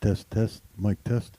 Test, test, mic test.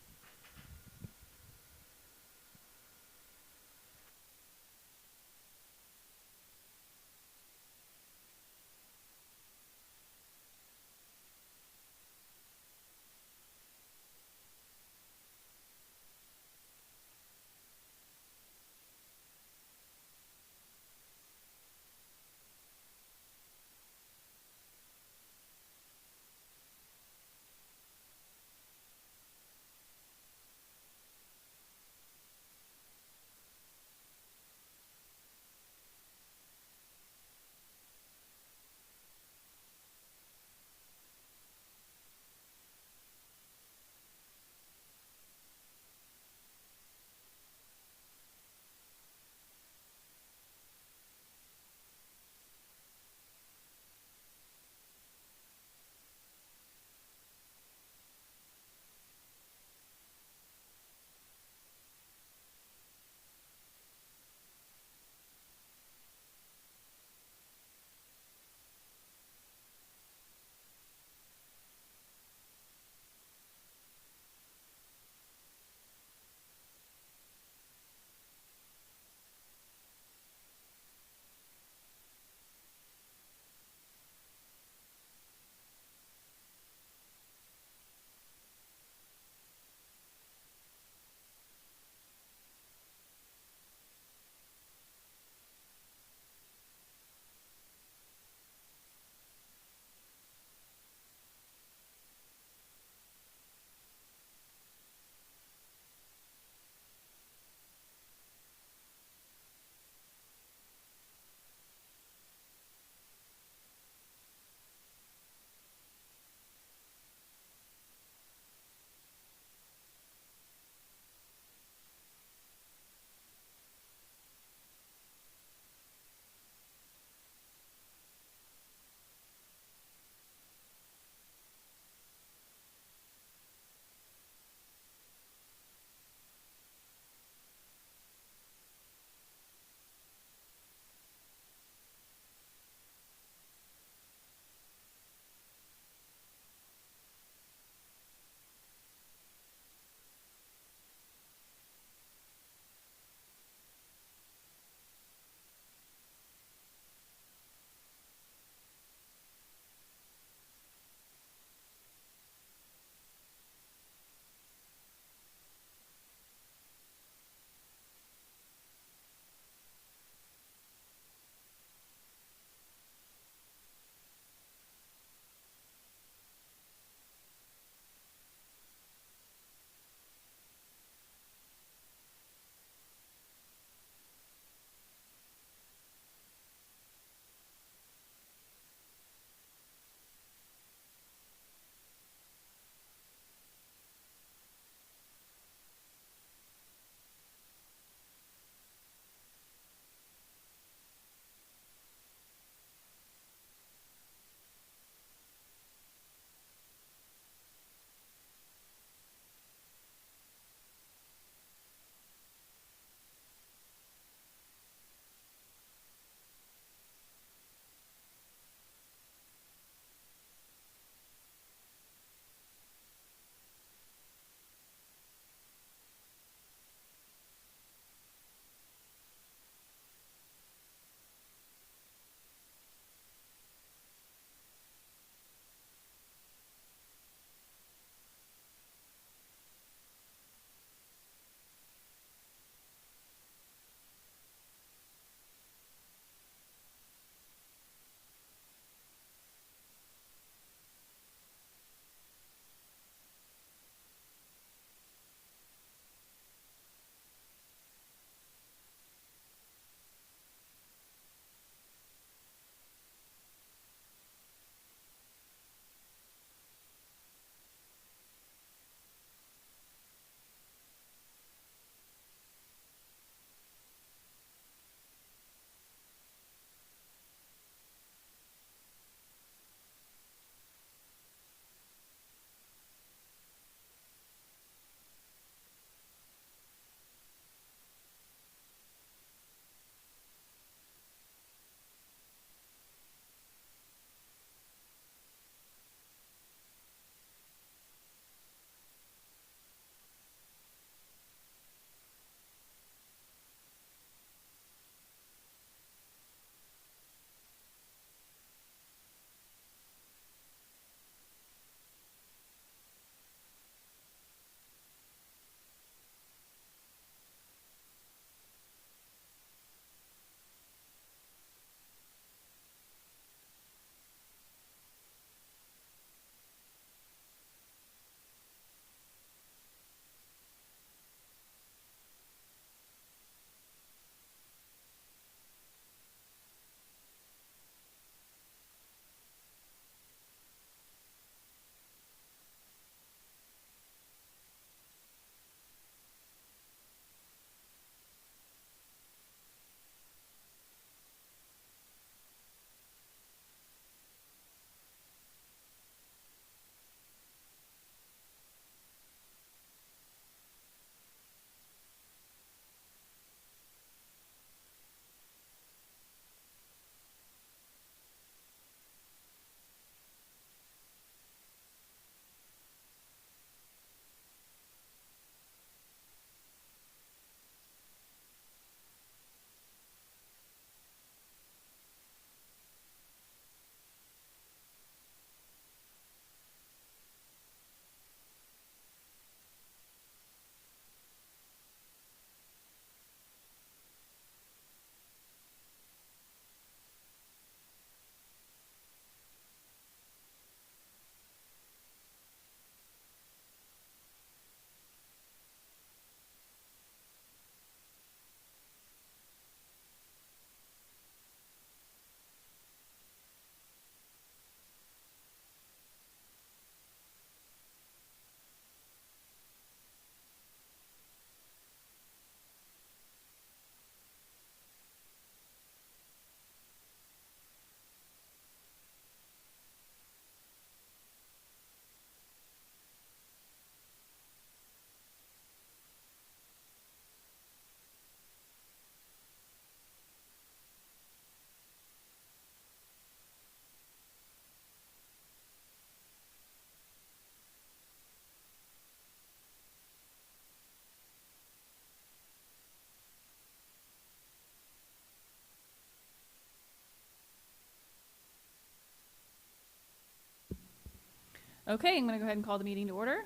Okay, I'm going to go ahead and call the meeting to order.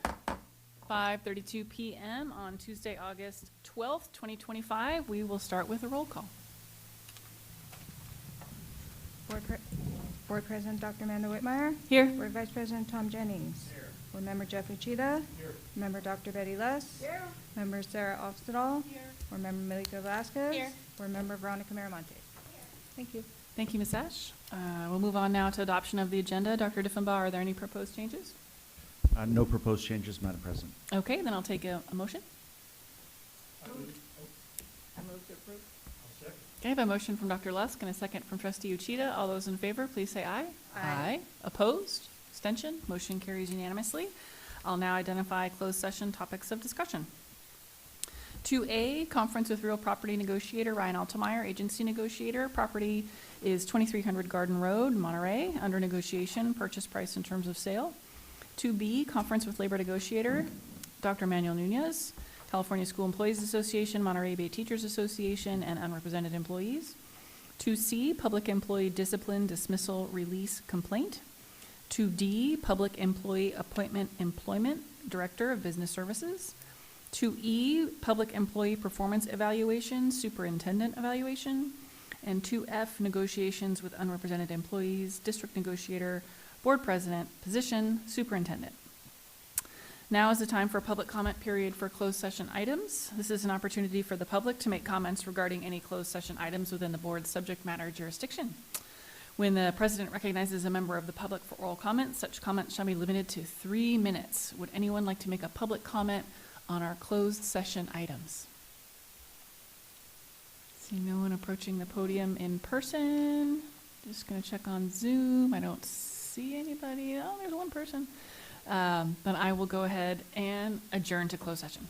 5:32 p.m. on Tuesday, August 12th, 2025. We will start with a roll call. Board President Dr. Amanda Whitmire. Here. Board Vice President Tom Jennings. Here. Board Member Jeff Uchida. Here. Member Dr. Betty Luss. Here. Member Sarah Ofstedal. Here. Board Member Malika Velasquez. Here. Board Member Veronica Miramonte. Thank you. Thank you, Ms. Ash. We'll move on now to adoption of the agenda. Dr. Diffenbaugh, are there any proposed changes? No proposed changes, Madam President. Okay, then I'll take a motion. I move to approve. I'll second. Okay, I have a motion from Dr. Lusk and a second from Trustee Uchida. All those in favor, please say aye. Aye. Opposed? Abstention? Motion carries unanimously. I'll now identify closed session topics of discussion. 2A, conference with real property negotiator Ryan Altemeyer, agency negotiator. Property is 2300 Garden Road, Monterey, under negotiation, purchase price and terms of sale. 2B, conference with labor negotiator Dr. Manuel Nunez, California School Employees Association, Monterey Bay Teachers Association, and unrepresented employees. 2C, public employee discipline dismissal release complaint. 2D, public employee appointment employment, Director of Business Services. 2E, public employee performance evaluation, superintendent evaluation. And 2F, negotiations with unrepresented employees, district negotiator, board president, position, superintendent. Now is the time for a public comment period for closed session items. This is an opportunity for the public to make comments regarding any closed session items within the board's subject matter jurisdiction. When the president recognizes a member of the public for oral comments, such comments shall be limited to 3 minutes. Would anyone like to make a public comment on our closed session items? See no one approaching the podium in person. Just going to check on Zoom. I don't see anybody. Oh, there's one person. Then I will go ahead and adjourn to closed session.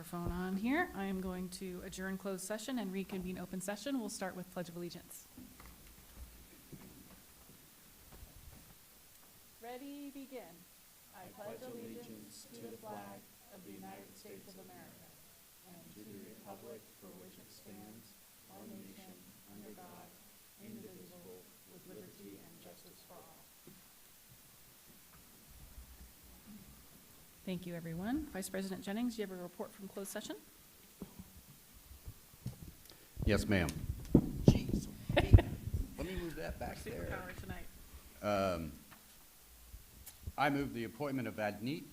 microphone on here. I am going to adjourn closed session and reconvene open session. We'll start with Pledge of Allegiance. Ready, begin. I pledge allegiance to the flag of the United States of America and to the republic for which it stands, one nation, under God, indivisible, with liberty and justice for all. Thank you, everyone. Vice President Jennings, do you have a report from closed session? Yes, ma'am. Jeez. Let me move that back there. Superpower tonight. I move the appointment of Adneet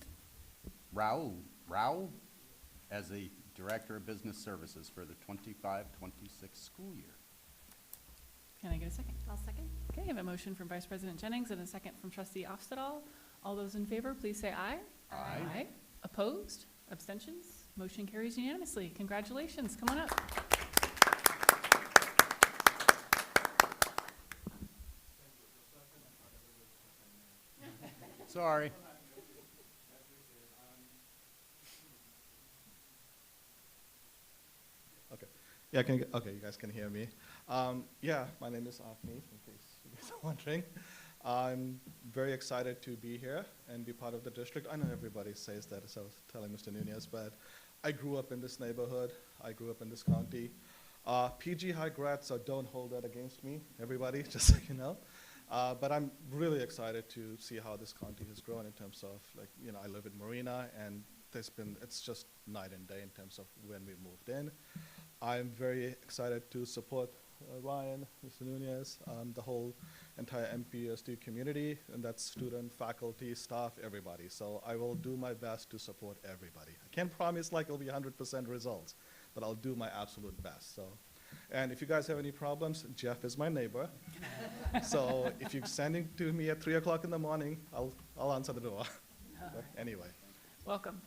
Rao as the Director of Business Services for the 25-26 school year. Can I get a second? I'll second. Okay, I have a motion from Vice President Jennings and a second from Trustee Ofstadal. All those in favor, please say aye. Aye. Opposed? Abstentions? Motion carries unanimously. Congratulations. Come on up. Sorry. Okay. Yeah, okay, you guys can hear me. Yeah, my name is Afni, in case you guys are wondering. I'm very excited to be here and be part of the district. I know everybody says that, as I was telling Mr. Nunez, but I grew up in this neighborhood. I grew up in this county. PG high grad, so don't hold that against me, everybody, just so you know. But I'm really excited to see how this county has grown in terms of, like, you know, I live in Marina, and it's just night and day in terms of when we moved in. I'm very excited to support Ryan, Mr. Nunez, the whole entire MPUSD community, and that's student, faculty, staff, everybody. So I will do my best to support everybody. I can't promise like it'll be 100% results, but I'll do my absolute best. So, and if you guys have any problems, Jeff is my neighbor. So if you're sending to me at 3 o'clock in the morning, I'll answer the door. But anyway. Welcome.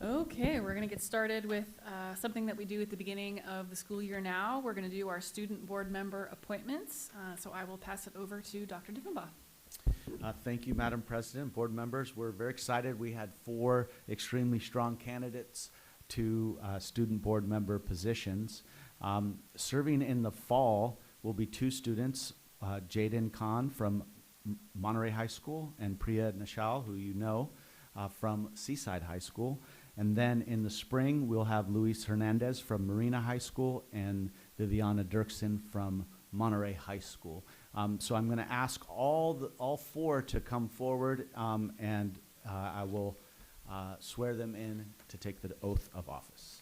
Okay, we're going to get started with something that we do at the beginning of the school year now. We're going to do our student board member appointments. So I will pass it over to Dr. Diffenbaugh. Thank you, Madam President, board members. We're very excited. We had 4 extremely strong candidates to student board member positions. Serving in the fall will be 2 students, Jaden Khan from Monterey High School and Priya Nishal, who you know, from Seaside High School. And then in the spring, we'll have Luis Hernandez from Marina High School and Viviana Dirksen from Monterey High School. So I'm going to ask all 4 to come forward, and I will swear them in to take the oath of office.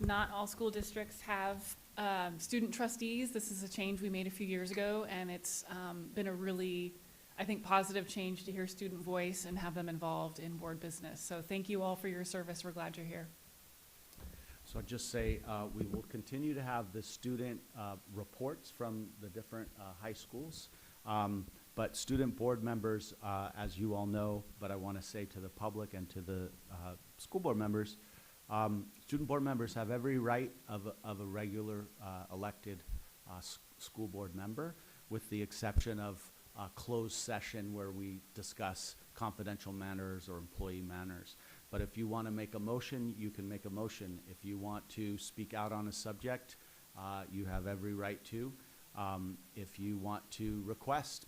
Not all school districts have student trustees. This is a change we made a few years ago, and it's been a really, I think, positive change to hear student voice and have them involved in board business. So thank you all for your service. We're glad you're here. So I'll just say, we will continue to have the student reports from the different high schools. But student board members, as you all know, but I want to say to the public and to the school board members, student board members have every right of a regular elected school board member, with the exception of a closed session where we discuss confidential matters or employee matters. But if you want to make a motion, you can make a motion. If you want to speak out on a subject, you have every right to. If you want to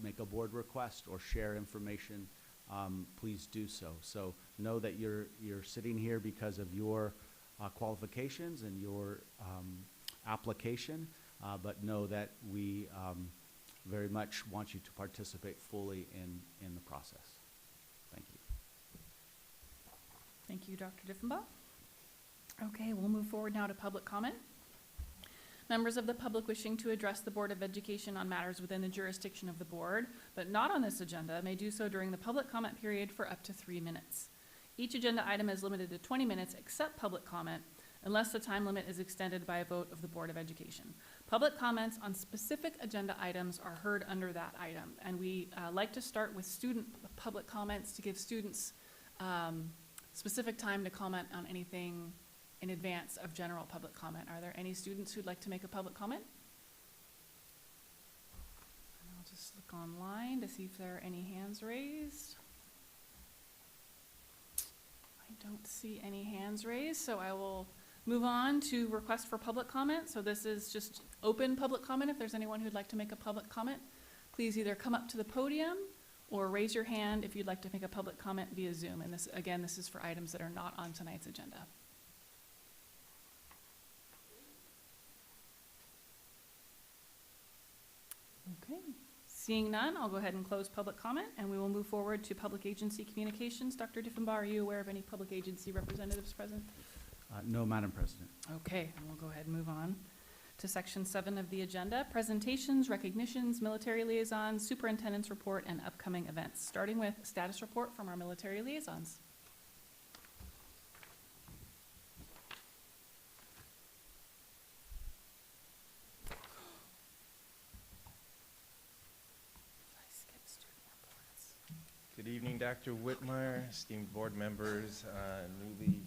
make a board request or share information, please do so. So know that you're sitting here because of your qualifications and your application, but know that we very much want you to participate fully in the process. Thank you. Thank you, Dr. Diffenbaugh. Okay, we'll move forward now to public comment. Members of the public wishing to address the Board of Education on matters within the jurisdiction of the board, but not on this agenda, may do so during the public comment period for up to 3 minutes. Each agenda item is limited to 20 minutes except public comment, unless the time limit is extended by a vote of the Board of Education. Public comments on specific agenda items are heard under that item, and we like to start with student public comments to give students specific time to comment on anything in advance of general public comment. Are there any students who'd like to make a public comment? And I'll just look online to see if there are any hands raised. I don't see any hands raised, so I will move on to request for public comment. So this is just open public comment. If there's anyone who'd like to make a public comment, please either come up to the podium or raise your hand if you'd like to make a public comment via Zoom. And this, again, this is for items that are not on tonight's agenda. Okay, seeing none, I'll go ahead and close public comment, and we will move forward to public agency communications. Dr. Diffenbaugh, are you aware of any public agency representatives present? No, Madam President. Okay, and we'll go ahead and move on to section 7 of the agenda, presentations, recognitions, military liaisons, superintendent's report, and upcoming events, starting with status report from our military liaisons. Good evening, Dr. Whitmire, esteemed board members, newly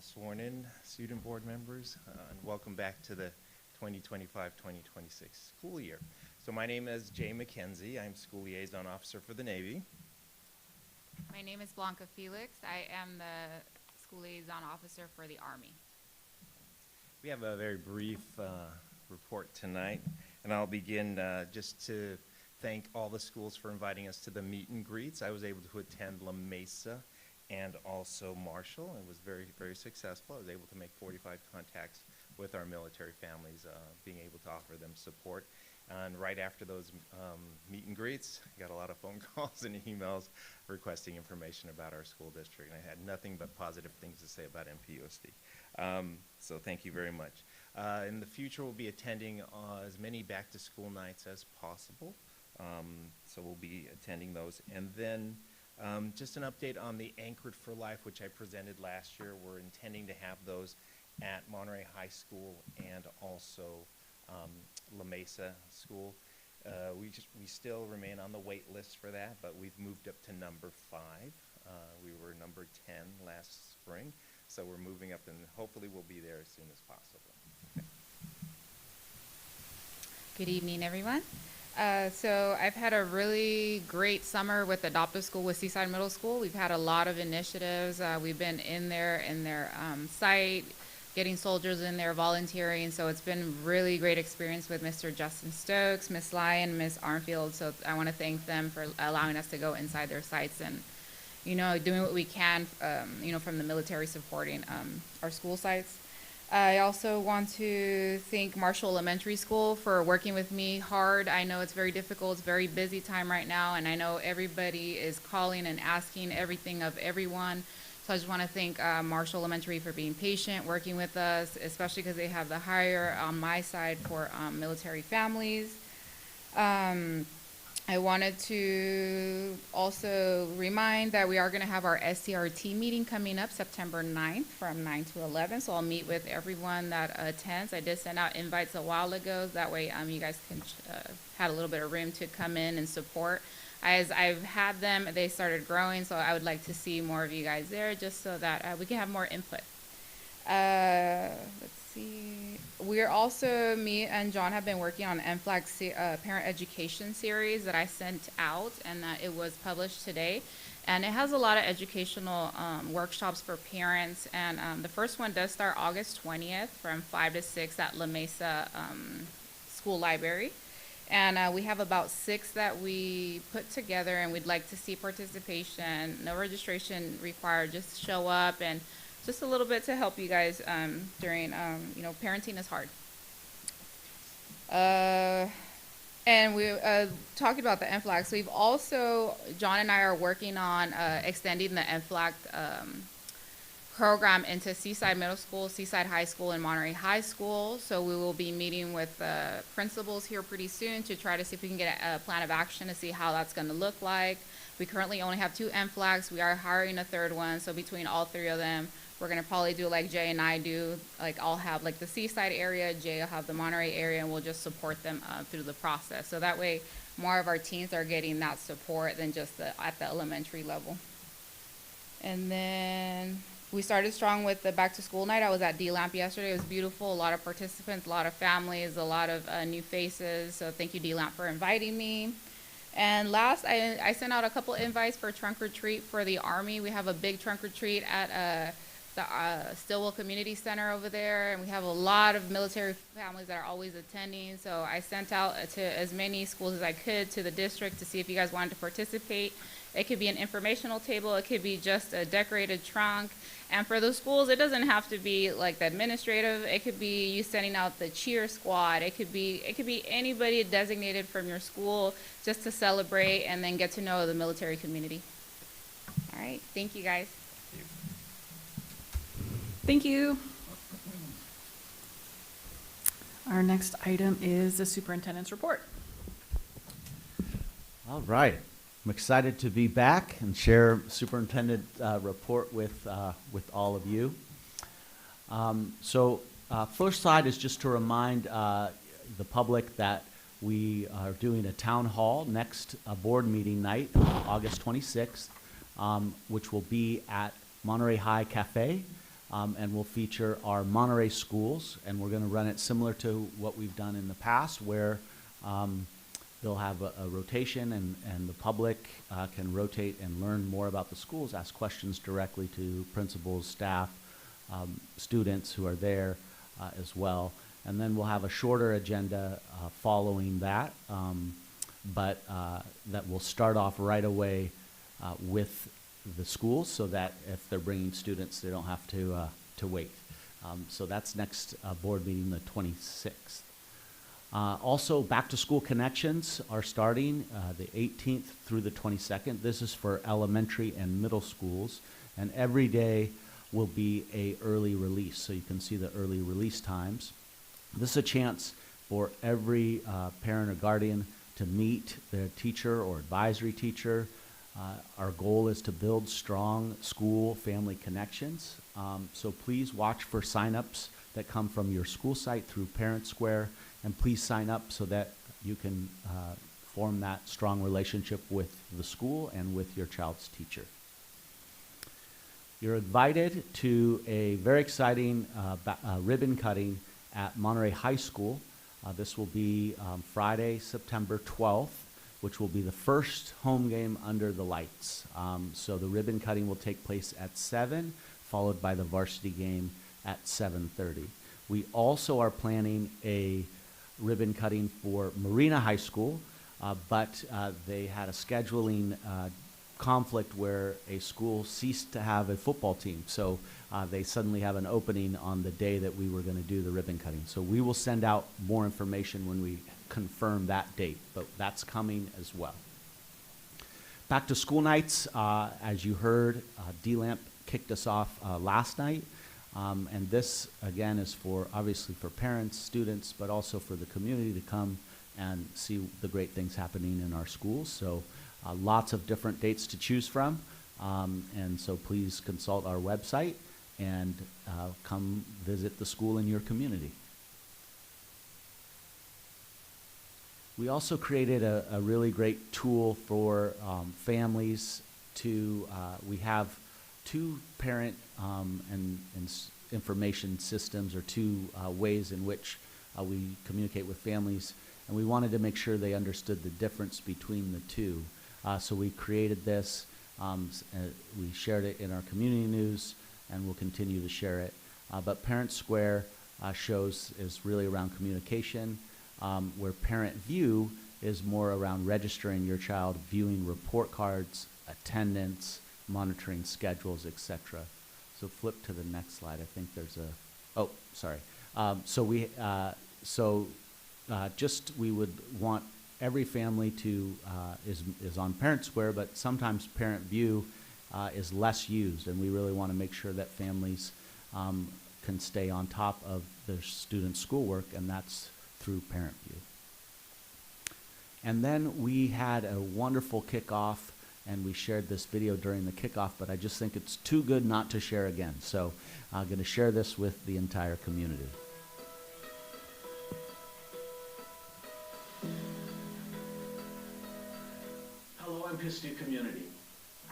sworn in student board members, and welcome back to the 2025-2026 school year. So my name is Jay McKenzie. I'm school liaison officer for the Navy. My name is Blanca Felix. I am the school liaison officer for the Army. We have a very brief report tonight, and I'll begin just to thank all the schools for inviting us to the meet and greets. I was able to attend La Mesa and also Marshall. It was very, very successful. I was able to make 45 contacts with our military families, being able to offer them support. And right after those meet and greets, I got a lot of phone calls and emails requesting information about our school district. And I had nothing but positive things to say about MPUSD. So thank you very much. In the future, we'll be attending as many back-to-school nights as possible. So we'll be attending those. And then just an update on the Anchored for Life, which I presented last year. We're intending to have those at Monterey High School and also La Mesa School. We still remain on the wait list for that, but we've moved up to number 5. We were number 10 last spring, so we're moving up, and hopefully we'll be there as soon as possible. Okay. Good evening, everyone. So I've had a really great summer with Adopt a School with Seaside Middle School. We've had a lot of initiatives. We've been in their site, getting soldiers in there, volunteering. So it's been really great experience with Mr. Justin Stokes, Miss Lyon, Miss Armfield. So I want to thank them for allowing us to go inside their sites and, doing what we can, from the military supporting our school sites. I also want to thank Marshall Elementary School for working with me hard. I know it's very difficult. It's a very busy time right now, and I know everybody is calling and asking everything of everyone. So I just want to thank Marshall Elementary for being patient, working with us, especially because they have the hire on my side for military families. I wanted to also remind that we are going to have our SCRT meeting coming up September 9th from 9 to 11. So I'll meet with everyone that attends. I did send out invites a while ago. That way you guys can had a little bit of room to come in and support. As I've had them, they started growing. So I would like to see more of you guys there just so that we can have more input. Let's see. We're also, me and John have been working on MFLAG parent education series that I sent out, and it was published today. And it has a lot of educational workshops for parents. And the first one does start August 20th from 5 to 6 at La Mesa School Library. And we have about 6 that we put together, and we'd like to see participation. No registration required, just show up and just a little bit to help you guys during, parenting is hard. And we talked about the MFLAG. So we've also, John and I are working on extending the MFLAG program into Seaside Middle School, Seaside High School, and Monterey High School. So we will be meeting with the principals here pretty soon to try to see if we can get a plan of action to see how that's going to look like. We currently only have 2 MFLAGs. We are hiring a 3rd one. So between all 3 of them, we're going to probably do like Jay and I do. Like I'll have like the Seaside area, Jay will have the Monterey area, and we'll just support them through the process. So that way more of our teens are getting that support than just at the elementary level. And then we started strong with the back to school night. I was at D-Lamp yesterday. It was beautiful. A lot of participants, a lot of families, a lot of new faces. So thank you, D-Lamp, for inviting me. And last, I sent out a couple invites for trunk or treat for the Army. We have a big trunk or treat at the Stillwell Community Center over there, and we have a lot of military families that are always attending. So I sent out to as many schools as I could to the district to see if you guys wanted to participate. It could be an informational table, it could be just a decorated trunk. And for those schools, it doesn't have to be like the administrative. It could be you sending out the cheer squad. It could be anybody designated from your school just to celebrate and then get to know the military community. All right, thank you guys. Thank you. Our next item is the superintendent's report. All right. I'm excited to be back and share superintendent report with all of you. First slide is just to remind the public that we are doing a town hall next board meeting night, August 26th, which will be at Monterey High Cafe, and will feature our Monterey schools, and we're going to run it similar to what we've done in the past, where they'll have a rotation, and the public can rotate and learn more about the schools, ask questions directly to principals, staff, students who are there as well. And then we'll have a shorter agenda following that, but that will start off right away with the schools, so that if they're bringing students, they don't have to wait. So that's next board meeting, the 26th. Also, back to school connections are starting the 18th through the 22nd. This is for elementary and middle schools, and every day will be a early release, so you can see the early release times. This is a chance for every parent or guardian to meet their teacher or advisory teacher. Our goal is to build strong school-family connections. So please watch for sign-ups that come from your school site through Parent Square, and please sign up so that you can form that strong relationship with the school and with your child's teacher. You're invited to a very exciting ribbon cutting at Monterey High School. This will be Friday, September 12th, which will be the first home game under the lights. So the ribbon cutting will take place at 7, followed by the varsity game at 7:30. We also are planning a ribbon cutting for Marina High School, but they had a scheduling conflict where a school ceased to have a football team. So they suddenly have an opening on the day that we were going to do the ribbon cutting. So we will send out more information when we confirm that date, but that's coming as well. Back to school nights, as you heard, D-Lamp kicked us off last night. And this, again, is obviously for parents, students, but also for the community to come and see the great things happening in our schools. So lots of different dates to choose from. And so please consult our website and come visit the school in your community. We also created a really great tool for families to, we have two parent and information systems, or two ways in which we communicate with families, and we wanted to make sure they understood the difference between the two. So we created this, we shared it in our community news, and we'll continue to share it. But Parent Square is really around communication, where Parent View is more around registering your child, viewing report cards, attendance, monitoring schedules, etc. So flip to the next slide. I think there's oh, sorry. We would want every family to, is on Parent Square, but sometimes Parent View is less used, and we really want to make sure that families can stay on top of their students' schoolwork, and that's through Parent View. And then we had a wonderful kickoff, and we shared this video during the kickoff, but I just think it's too good not to share again. So I'm going to share this with the entire community. Hello, MPUSD community.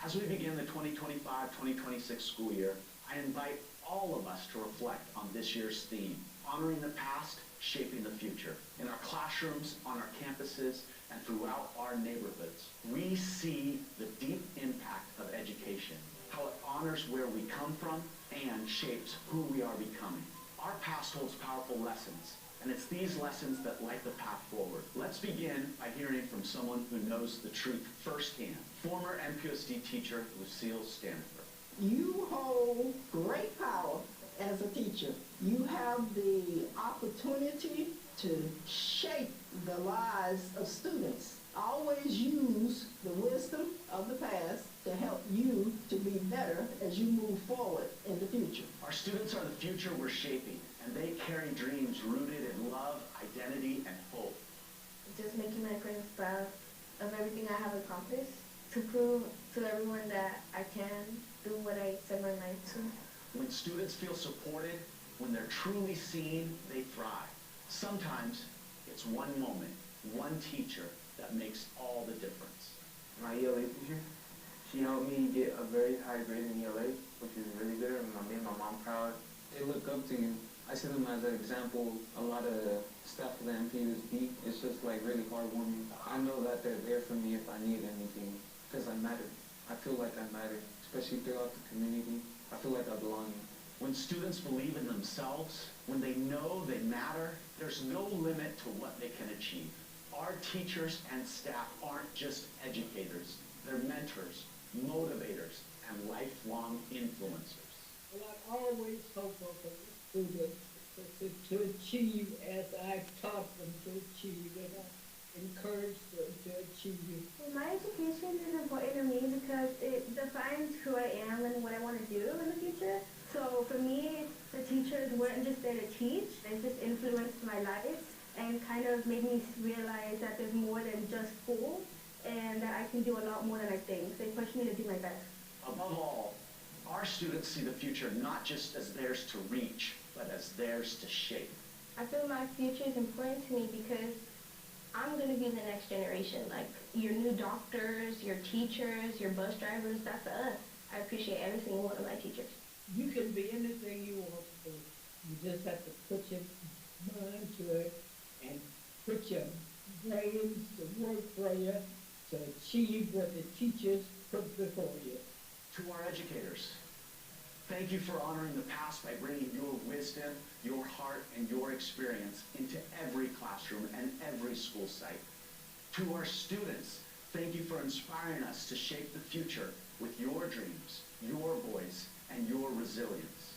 As we begin the 2025-2026 school year, I invite all of us to reflect on this year's theme, honoring the past, shaping the future. In our classrooms, on our campuses, and throughout our neighborhoods, we see the deep impact of education, how it honors where we come from and shapes who we are becoming. Our past holds powerful lessons, and it's these lessons that light the path forward. Let's begin by hearing from someone who knows the truth firsthand, former MPUSD teacher Lucille Stanford. You hold great power as a teacher. You have the opportunity to shape the lives of students. Always use the wisdom of the past to help you to be better as you move forward in the future. Our students are the future we're shaping, and they carry dreams rooted in love, identity, and hope. Just making my friends proud of everything I have accomplished, to prove to everyone that I can do what I set my mind to. When students feel supported, when they're truly seen, they thrive. Sometimes it's one moment, one teacher that makes all the difference. My ELA teacher, she helped me get a very high grade in ELA, which is really good, and I made my mom proud. They look up to you. I see them as an example. A lot of the staff of the MPUSD, it's just like really heartwarming. I know that they're there for me if I need anything, because I matter. I feel like I matter, especially throughout the community. I feel like I belong. When students believe in themselves, when they know they matter, there's no limit to what they can achieve. Our teachers and staff aren't just educators. They're mentors, motivators, and lifelong influencers. Well, I always hope for the students to achieve as I taught them to achieve, and I encourage them to achieve. Well, my education is important to me because it defines who I am and what I want to do in the future. So for me, the teachers weren't just there to teach, they just influenced my life and kind of made me realize that there's more than just school and that I can do a lot more than I think. They pushed me to do my best. Above all, our students see the future not just as theirs to reach, but as theirs to shape. I feel my future is important to me because I'm going to be the next generation. Like your new doctors, your teachers, your bus drivers, that's us. I appreciate every single one of my teachers. You can be anything you want to be. You just have to put your mind to it and put your brains to work for you to achieve what the teachers put before you. To our educators, thank you for honoring the past by bringing your wisdom, your heart, and your experience into every classroom and every school site. To our students, thank you for inspiring us to shape the future with your dreams, your voice, and your resilience.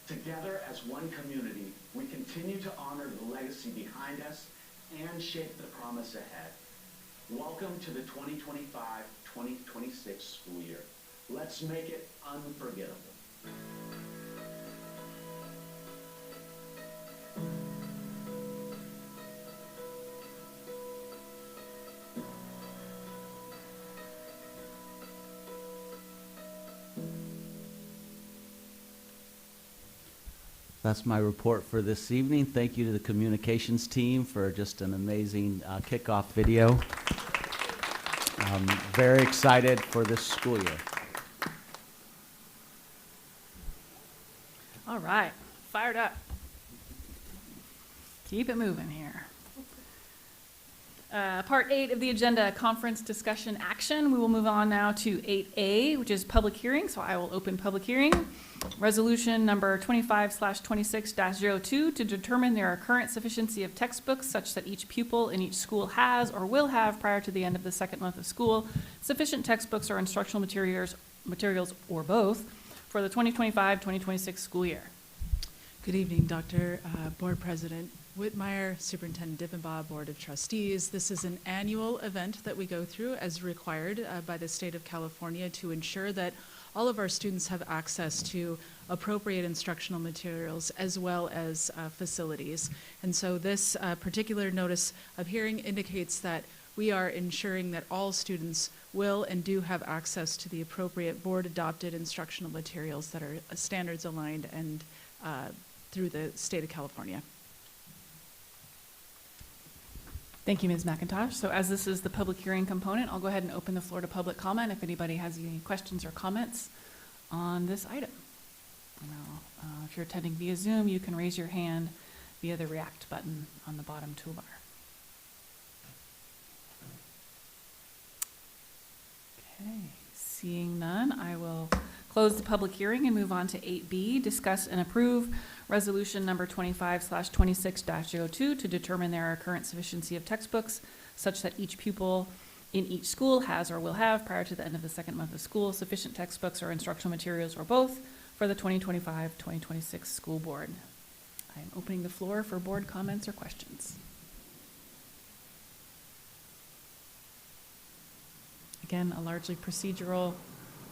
Together as one community, we continue to honor the legacy behind us and shape the promise ahead. Welcome to the 2025-2026 school year. Let's make it unforgettable. That's my report for this evening. Thank you to the communications team for just an amazing kickoff video. I'm very excited for this school year. All right, fired up. Keep it moving here. Part 8 of the agenda, conference discussion action. We will move on now to 8A, which is public hearing. So I will open public hearing. Resolution number 25/26-02 to determine there are current sufficiency of textbooks such that each pupil in each school has or will have prior to the end of the second month of school sufficient textbooks or instructional materials or both for the 2025-2026 school year. Good evening, Dr. Board President Whitmire, Superintendent Dippenbaugh, Board of Trustees. This is an annual event that we go through as required by the state of California to ensure that all of our students have access to appropriate instructional materials as well as facilities. And so this particular notice of hearing indicates that we are ensuring that all students will and do have access to the appropriate board-adopted instructional materials that are standards aligned and through the state of California. Thank you, Ms. McIntosh. So as this is the public hearing component, I'll go ahead and open the floor to public comment if anybody has any questions or comments on this item. Now, if you're attending via Zoom, you can raise your hand via the React button on the bottom toolbar. Okay, seeing none, I will close the public hearing and move on to 8B, discuss and approve resolution number 25/26-02 to determine there are current sufficiency of textbooks such that each pupil in each school has or will have prior to the end of the second month of school sufficient textbooks or instructional materials or both for the 2025-2026 school board. I am opening the floor for board comments or questions. Again, a largely procedural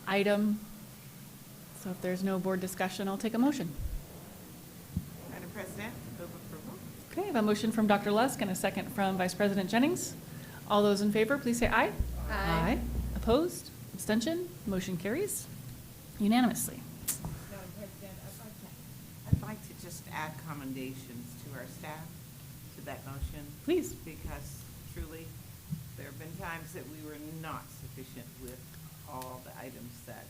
item. So if there's no board discussion, I'll take a motion. Madam President, move approval. Okay, I have a motion from Dr. Lusk and a second from Vice President Jennings. All those in favor, please say aye. Aye. Opposed? Abstention? Motion carries unanimously. Madam President, I'd like to just add commendations to our staff to that motion. Please. Because truly, there have been times that we were not sufficient with all the items that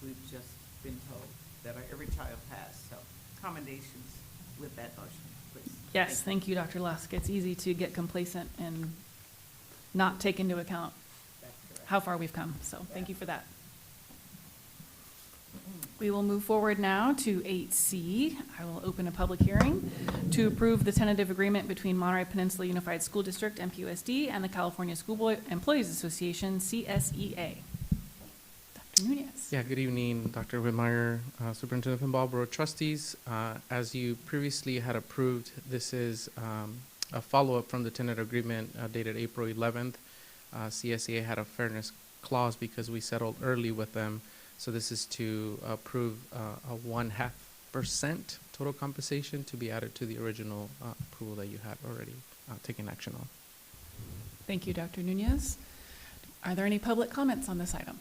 we've just been told that every child has. So commendations with that motion, please. Yes, thank you, Dr. Lusk. It's easy to get complacent and not take into account how far we've come. So thank you for that. We will move forward now to 8C. I will open a public hearing to approve the tentative agreement between Monterey Peninsula Unified School District, MPUSD, and the California School Employees Association, CSEA. Dr. Nunez. Yeah, good evening, Dr. Whitmire, Superintendent Dippenbaugh, Board of Trustees. As you previously had approved, this is a follow-up from the tentative agreement dated April 11th. CSEA had a fairness clause because we settled early with them. So this is to approve a 0.5% total compensation to be added to the original approval that you had already taken action on. Thank you, Dr. Nunez. Are there any public comments on this item?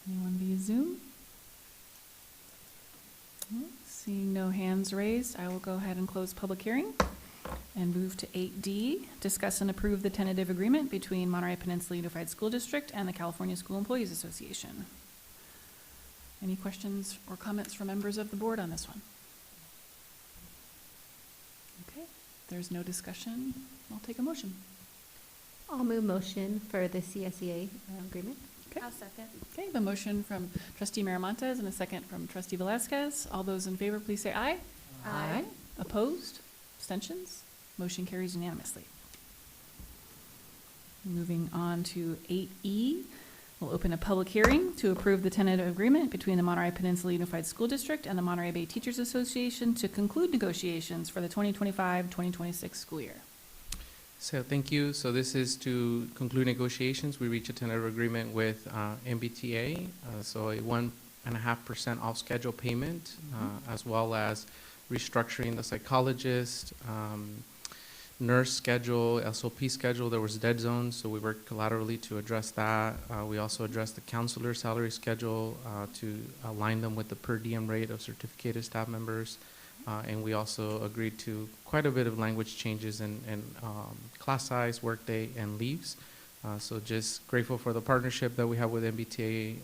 Anyone via Zoom? Seeing no hands raised, I will go ahead and close public hearing and move to 8D, discuss and approve the tentative agreement between Monterey Peninsula Unified School District and the California School Employees Association. Any questions or comments from members of the board on this one? Okay, if there's no discussion, I'll take a motion. I'll move motion for the CSEA agreement. Okay. I'll second. Okay, the motion from Trustee Miramontes and a second from Trustee Velazquez. All those in favor, please say aye. Aye. Opposed? Abstentions? Motion carries unanimously. Moving on to 8E, we'll open a public hearing to approve the tentative agreement between the Monterey Peninsula Unified School District and the Monterey Bay Teachers Association to conclude negotiations for the 2025-2026 school year. So thank you. So this is to conclude negotiations. We reached a tentative agreement with MBTA, so a 1.5% off-schedule payment, as well as restructuring the psychologist, nurse schedule, SOP schedule. There was dead zones, so we worked collaterally to address that. We also addressed the counselor salary schedule to align them with the per diem rate of certificated staff members. And we also agreed to quite a bit of language changes in class size, workday, and leaves. So just grateful for the partnership that we have with MBTA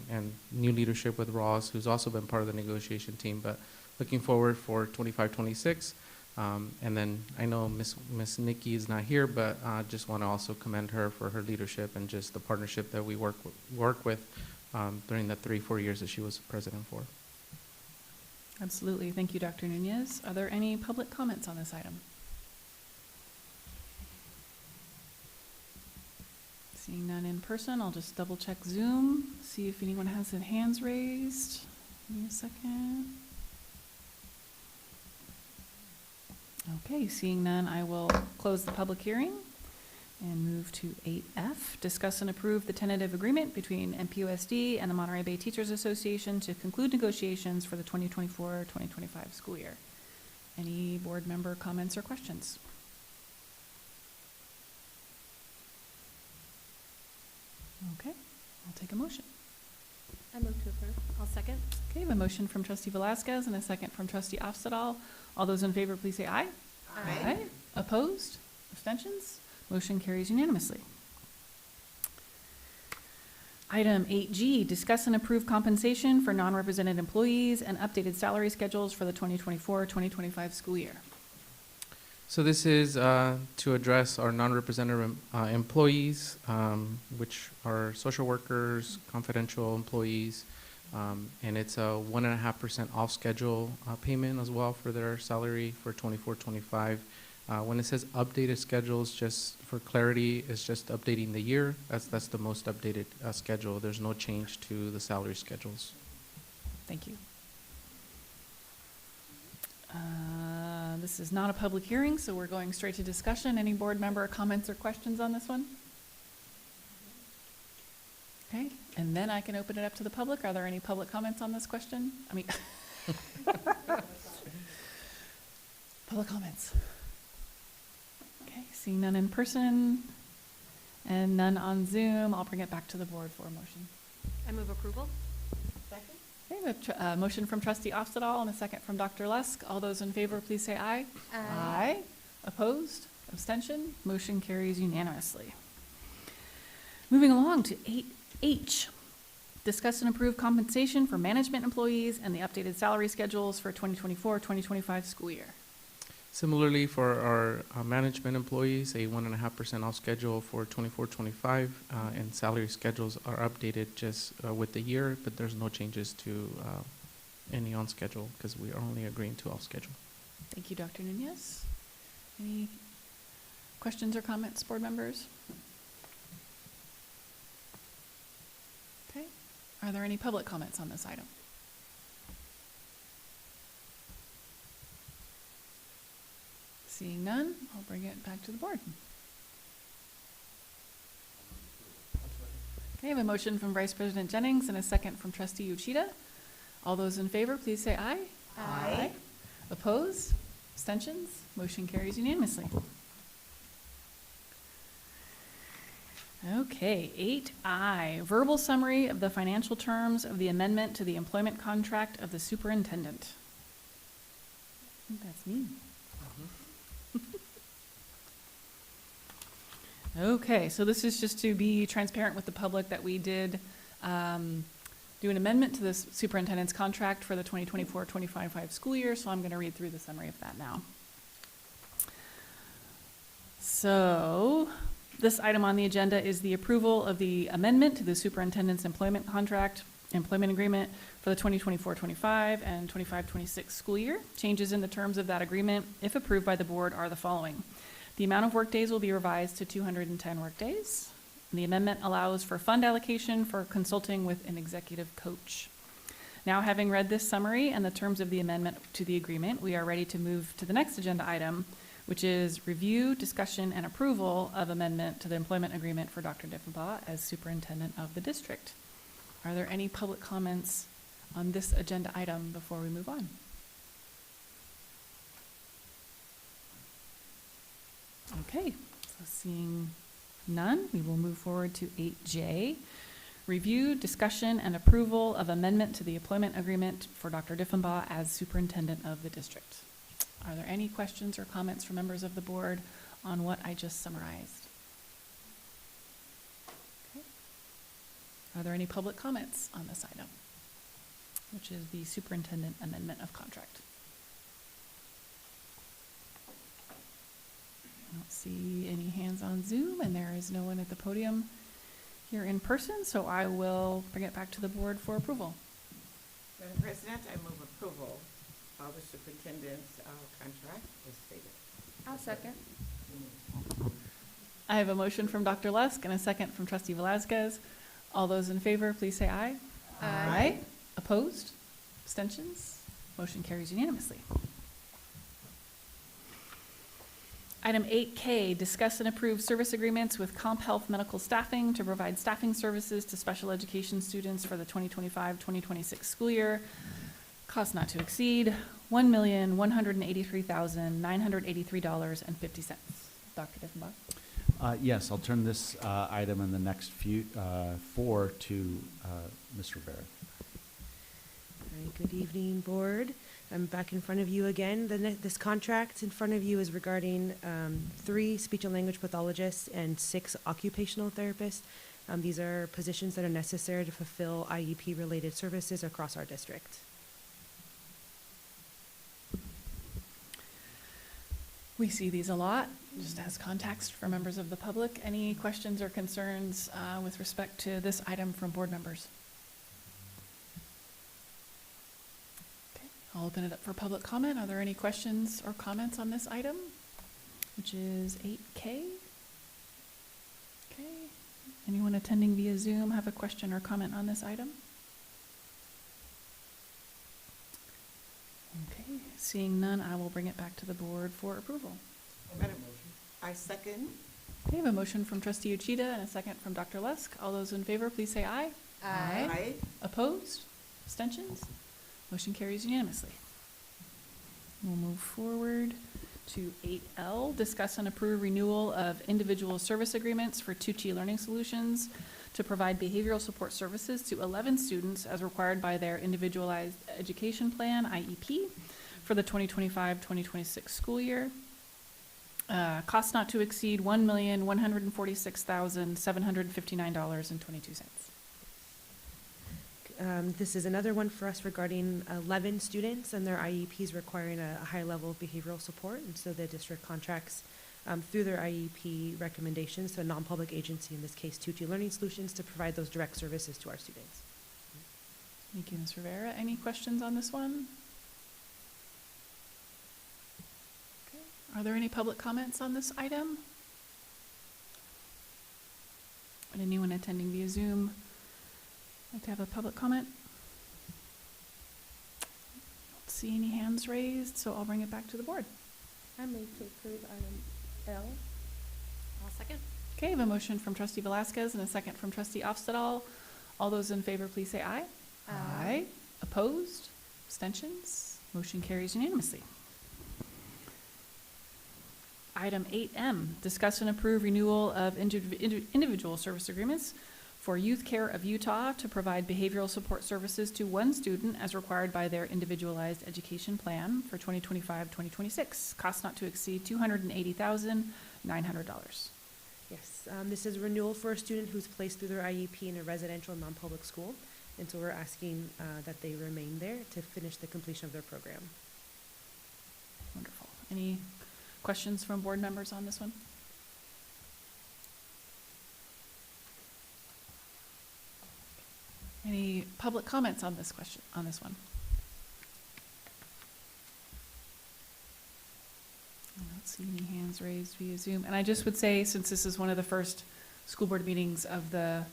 and new leadership with Ross, who's also been part of the negotiation team. But looking forward for 25-26. And then I know Miss Nikki is not here, but just want to also commend her for her leadership and just the partnership that we work with during the 3-4 years that she was president for. Absolutely. Thank you, Dr. Nunez. Are there any public comments on this item? Seeing none in person, I'll just double check Zoom, see if anyone has their hands raised. Give me a second. Okay, seeing none, I will close the public hearing and move to 8F. Discuss and approve the tentative agreement between MPUSD and the Monterey Bay Teachers Association to conclude negotiations for the 2024-2025 school year. Any board member comments or questions? Okay, I'll take a motion. I move to approve. I'll second. Okay, I have a motion from trustee Velasquez and a second from trustee Ofstadal. All those in favor, please say aye. Aye. Opposed? Abstentions? Motion carries unanimously. Item 8G, discuss and approve compensation for non-represented employees and updated salary schedules for the 2024-2025 school year. So this is to address our non-representative employees, which are social workers, confidential employees, and it's a 1.5% off schedule payment as well for their salary for 24-25. When it says updated schedules, just for clarity, it's just updating the year. That's the most updated schedule. There's no change to the salary schedules. Thank you. This is not a public hearing, so we're going straight to discussion. Any board member comments or questions on this one? Okay, and then I can open it up to the public. Are there any public comments on this question? I mean, public comments. Okay, seeing none in person and none on Zoom, I'll bring it back to the board for a motion. I move approval. Second. Okay, we have a motion from trustee Ofstadal and a second from Dr. Lusk. All those in favor, please say aye. Aye. Opposed? Abstention? Motion carries unanimously. Moving along to 8H. Discuss and approve compensation for management employees and the updated salary schedules for 2024-2025 school year. Similarly, for our management employees, a 1.5% off schedule for 24-25, and salary schedules are updated just with the year, but there's no changes to any on schedule because we are only agreeing to off schedule. Thank you, Dr. Nunez. Any questions or comments, board members? Okay. Are there any public comments on this item? Seeing none, I'll bring it back to the board. Okay, I have a motion from Vice President Jennings and a second from Trustee Uchida. All those in favor, please say aye. Aye. Opposed? Abstentions? Motion carries unanimously. Okay, 8I, verbal summary of the financial terms of the amendment to the employment contract of the superintendent. I think that's me. Okay, so this is just to be transparent with the public that we did do an amendment to the superintendent's contract for the 2024-2025 school year, so I'm going to read through the summary of that now. So this item on the agenda is the approval of the amendment to the superintendent's employment agreement for the 2024-25 and 25-26 school year. Changes in the terms of that agreement, if approved by the board, are the following. The amount of workdays will be revised to 210 workdays. The amendment allows for fund allocation for consulting with an executive coach. Now, having read this summary and the terms of the amendment to the agreement, we are ready to move to the next agenda item, which is review, discussion, and approval of amendment to the employment agreement for Dr. Diffenbaugh as superintendent of the district. Are there any public comments on this agenda item before we move on? Okay, so seeing none, we will move forward to 8J. Review, discussion, and approval of amendment to the employment agreement for Dr. Diffenbaugh as superintendent of the district. Are there any questions or comments from members of the board on what I just summarized? Okay. Are there any public comments on this item, which is the superintendent amendment of contract? I don't see any hands on Zoom, and there is no one at the podium here in person, so I will bring it back to the board for approval. Madam President, I move approval of the superintendent's contract as stated. I'll second. I have a motion from Dr. Lusk and a second from Trustee Velazquez. All those in favor, please say aye. Aye. Opposed? Abstentions? Motion carries unanimously. Item 8K, discuss and approve service agreements with Comp Health Medical Staffing to provide staffing services to special education students for the 2025-2026 school year. Cost not to exceed $1,183,983.50. Dr. Diffenbaugh. Yes, I'll turn this item and the next few four to Ms. Rivera. All right, good evening, board. I'm back in front of you again. This contract in front of you is regarding 3 speech and language pathologists and 6 occupational therapists. These are positions that are necessary to fulfill IEP-related services across our district. We see these a lot, just as context for members of the public. Any questions or concerns with respect to this item from board members? Okay, I'll open it up for public comment. Are there any questions or comments on this item, which is 8K? Okay. Anyone attending via Zoom have a question or comment on this item? Okay, seeing none, I will bring it back to the board for approval. Madam, I second. Okay, I have a motion from Trustee Uchida and a second from Dr. Lusk. All those in favor, please say aye. Aye. Opposed? Abstentions? Motion carries unanimously. We'll move forward to 8L, discuss and approve renewal of individual service agreements for Tucci Learning Solutions to provide behavioral support services to 11 students as required by their individualized education plan, IEP, for the 2025-2026 school year. Cost not to exceed $1,146,759.22. This is another one for us regarding 11 students and their IEPs requiring a high level of behavioral support. And so the district contracts through their IEP recommendations to a non-public agency, in this case, Tucci Learning Solutions, to provide those direct services to our students. Thank you, Ms. Rivera. Any questions on this one? Okay. Are there any public comments on this item? Would anyone attending via Zoom like to have a public comment? Don't see any hands raised, so I'll bring it back to the board. I move to approve item L. I'll second. Okay, I have a motion from Trustee Velazquez and a second from Trustee Ofstadal. All those in favor, please say aye. Aye. Opposed? Abstentions? Motion carries unanimously. Item 8M, discuss and approve renewal of individual service agreements for Youth Care of Utah to provide behavioral support services to 1 student as required by their individualized education plan for 2025-2026. Cost not to exceed $280,900. Yes, this is renewal for a student who's placed through their IEP in a residential non-public school. And so we're asking that they remain there to finish the completion of their program. Wonderful. Any questions from board members on this one? Any public comments on this question, on this one? I don't see any hands raised via Zoom. And I just would say, since this is one of the first school board meetings of the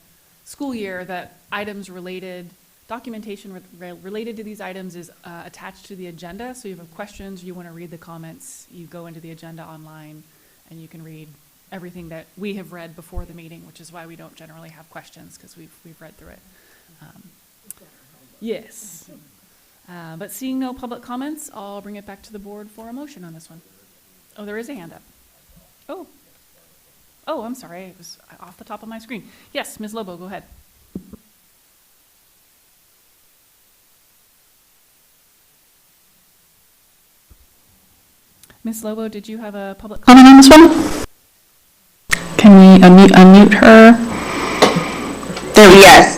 school year, that items related Documentation related to these items is attached to the agenda, so if you have questions, you want to read the comments, you go into the agenda online, and you can read everything that we have read before the meeting, which is why we don't generally have questions, because we've read through it. Yes. But seeing no public comments, I'll bring it back to the board for a motion on this one. Oh, there is a hand up. Oh. Oh, I'm sorry, it was off the top of my screen. Yes, Ms. Lobo, go ahead. Ms. Lobo, did you have a public comment on this one? Can we unmute her? Yes,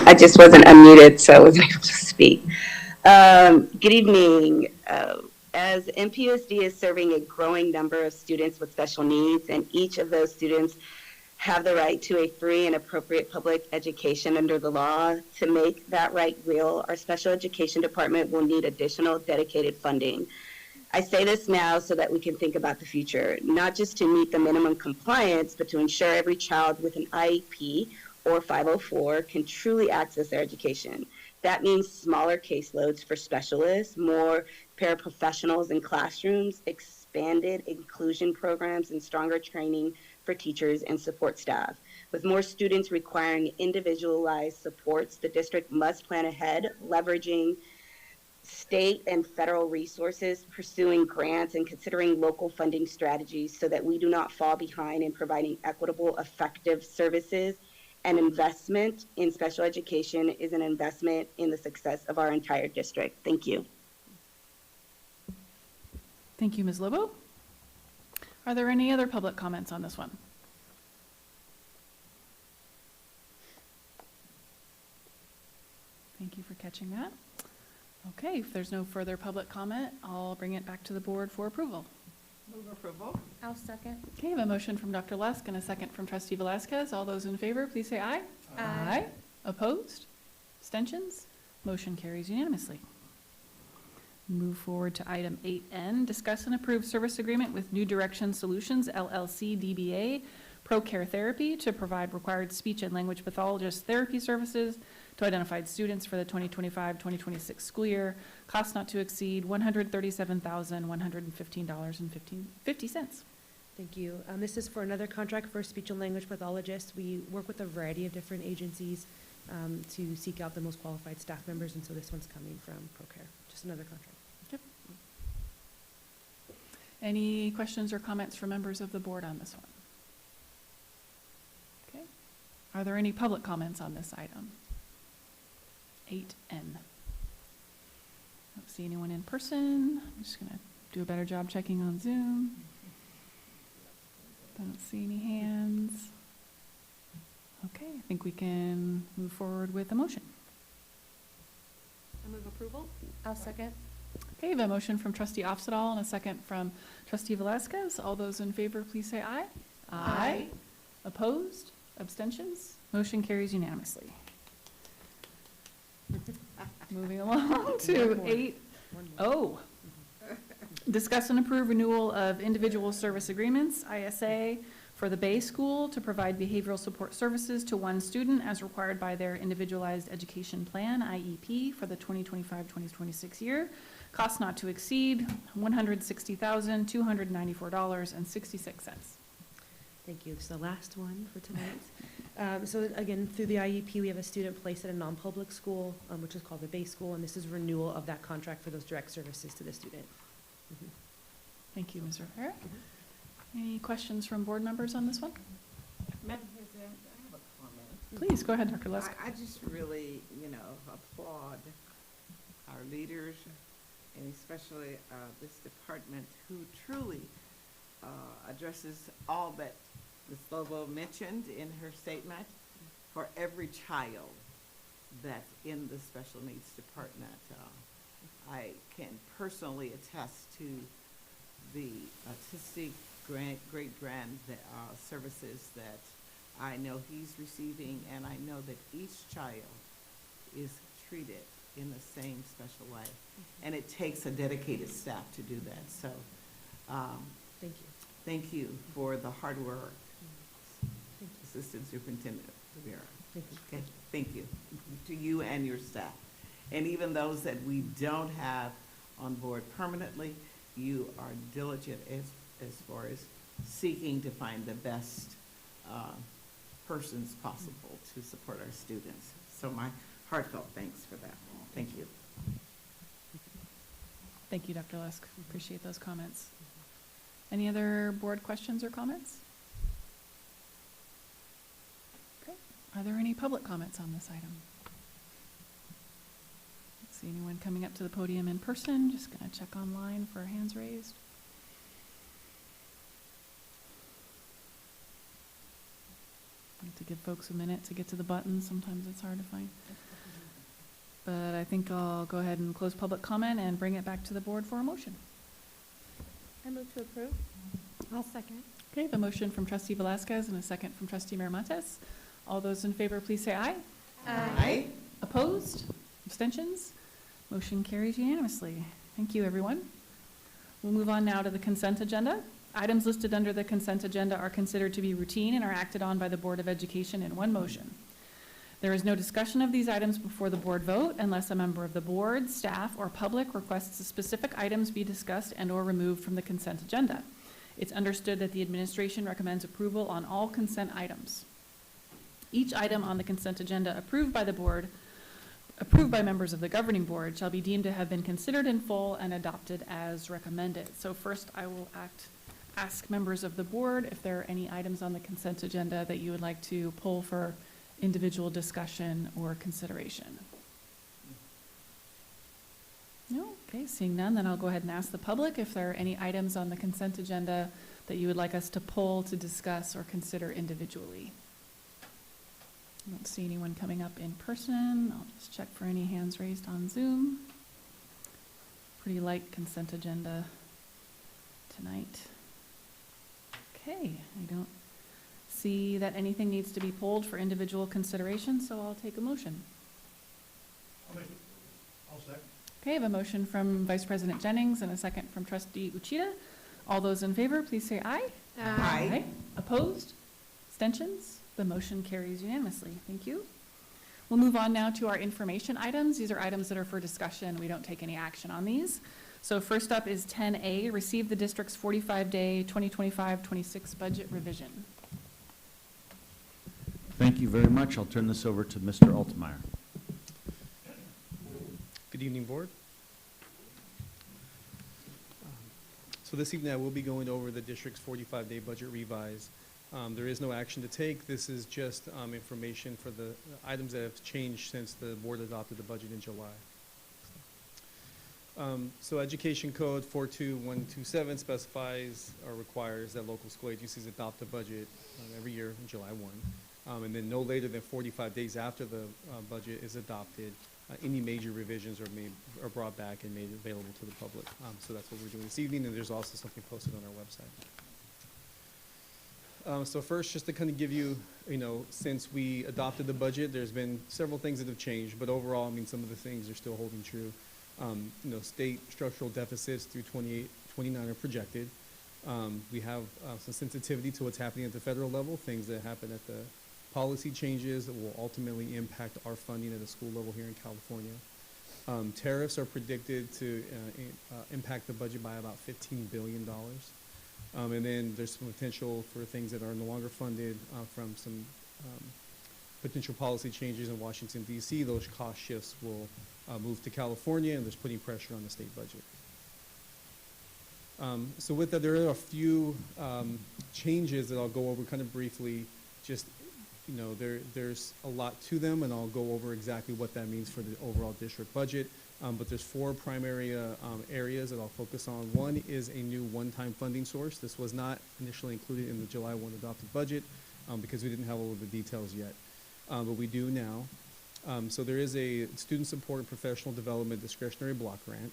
I just wasn't unmuted, so I wasn't able to speak. Good evening. As MPUSD is serving a growing number of students with special needs, and each of those students have the right to a free and appropriate public education under the law. To make that right real, our special education department will need additional dedicated funding. I say this now so that we can think about the future, not just to meet the minimum compliance, but to ensure every child with an IEP or 504 can truly access their education. That means smaller caseloads for specialists, more paraprofessionals in classrooms, expanded inclusion programs, and stronger training for teachers and support staff. With more students requiring individualized supports, the district must plan ahead, leveraging state and federal resources, pursuing grants, and considering local funding strategies so that we do not fall behind in providing equitable, effective services. An investment in special education is an investment in the success of our entire district. Thank you. Thank you, Ms. Lobo. Are there any other public comments on this one? Thank you for catching that. Okay, if there's no further public comment, I'll bring it back to the board for approval. Move approval. I'll second. Okay, I have a motion from Dr. Lusk and a second from Trustee Velazquez. All those in favor, please say aye. Aye. Opposed? Abstentions? Motion carries unanimously. Move forward to item 8N, discuss and approve service agreement with New Direction Solutions, LLC DBA, ProCare Therapy to provide required speech and language pathologist therapy services to identified students for the 2025-2026 school year, cost not to exceed $137,115.50. Thank you. This is for another contract for a speech and language pathologist. We work with a variety of different agencies to seek out the most qualified staff members, and so this one's coming from ProCare, just another contract. Yep. Any questions or comments from members of the board on this one? Okay. Are there any public comments on this item? 8N. Don't see anyone in person. I'm just going to do a better job checking on Zoom. Don't see any hands. Okay, I think we can move forward with a motion. I move approval. I'll second. Okay, I have a motion from Trustee Ofsedal and a second from Trustee Velazquez. All those in favor, please say aye. Aye. Opposed? Abstentions? Motion carries unanimously. Moving along to 8O. Discuss and approve renewal of individual service agreements, ISA, for the Bay School to provide behavioral support services to one student as required by their individualized education plan, IEP, for the 2025-2026 year. Cost not to exceed $160,294.66. Thank you. This is the last one for tonight. So again, through the IEP, we have a student placed at a non-public school, which is called the Bay School, and this is renewal of that contract for those direct services to the student. Mm-hmm. Thank you, Ms. Rivera. Any questions from board members on this one? Madam President, I have a comment. Please, go ahead, Dr. Lusk. I just really, applaud our leaders, and especially this department, who truly addresses all that Ms. Lobo mentioned in her statement for every child that's in the special needs department. I can personally attest to the autistic great grand services that I know he's receiving, and I know that each child is treated in the same special way. And it takes a dedicated staff to do that. So thank you. Thank you for the hard work, Assistant Superintendent Rivera. Okay, thank you, to you and your staff. And even those that we don't have on board permanently, you are diligent as far as seeking to find the best persons possible to support our students. So my heartfelt thanks for that. Thank you. Thank you, Dr. Lusk. Appreciate those comments. Any other board questions or comments? Okay. Are there any public comments on this item? Don't see anyone coming up to the podium in person. Just going to check online for hands raised. Need to give folks a minute to get to the button. Sometimes it's hard to find. But I think I'll go ahead and close public comment and bring it back to the board for a motion. I move to approve. I'll second. Okay, the motion from trustee Velasquez and a second from trustee Miramontes. All those in favor, please say aye. Aye. Opposed? Abstentions? Motion carries unanimously. Thank you, everyone. We'll move on now to the consent agenda. Items listed under the consent agenda are considered to be routine and are acted on by the Board of Education in one motion. There is no discussion of these items before the board vote unless a member of the board, staff, or public requests the specific items be discussed and/or removed from the consent agenda. It's understood that the administration recommends approval on all consent items. Each item on the consent agenda approved by members of the governing board shall be deemed to have been considered in full and adopted as recommended. So first, I will ask members of the board if there are any items on the consent agenda that you would like to pull for individual discussion or consideration. No? Okay, seeing none, then I'll go ahead and ask the public if there are any items on the consent agenda that you would like us to pull to discuss or consider individually. I don't see anyone coming up in person. I'll just check for any hands raised on Zoom. Pretty light consent agenda tonight. Okay, I don't see that anything needs to be pulled for individual consideration, so I'll take a motion. I'll second. Okay, I have a motion from Vice President Jennings and a second from Trustee Uchida. All those in favor, please say aye. Aye. Opposed? Abstentions? The motion carries unanimously. Thank you. We'll move on now to our information items. These are items that are for discussion. We don't take any action on these. So first up is 10A, receive the district's 45-day 2025-26 budget revision. Thank you very much. I'll turn this over to Mr. Altmeyer. Good evening, Board. So this evening I will be going over the district's 45-day budget revise. There is no action to take. This is just information for the items that have changed since the board adopted the budget in July. So Education Code 42127 specifies or requires that local school agencies adopt a budget every year on July 1. And then no later than 45 days after the budget is adopted, any major revisions are brought back and made available to the public. So that's what we're doing this evening, and there's also something posted on our website. So first, just to kind of give you, since we adopted the budget, there's been several things that have changed, but overall, I mean, some of the things are still holding true. State structural deficits through 29 are projected. We have some sensitivity to what's happening at the federal level, things that happen at the policy changes that will ultimately impact our funding at the school level here in California. Tariffs are predicted to impact the budget by about $15 billion. And then there's some potential for things that are no longer funded from some potential policy changes in Washington, D.C. Those cost shifts will move to California, and there's putting pressure on the state budget. So with that, there are a few changes that I'll go over kind of briefly. Just, there's a lot to them, and I'll go over exactly what that means for the overall district budget. But there's four primary areas that I'll focus on. One is a new one-time funding source. This was not initially included in the July 1 adopted budget because we didn't have all of the details yet, but we do now. So there is a student support and professional development discretionary block grant.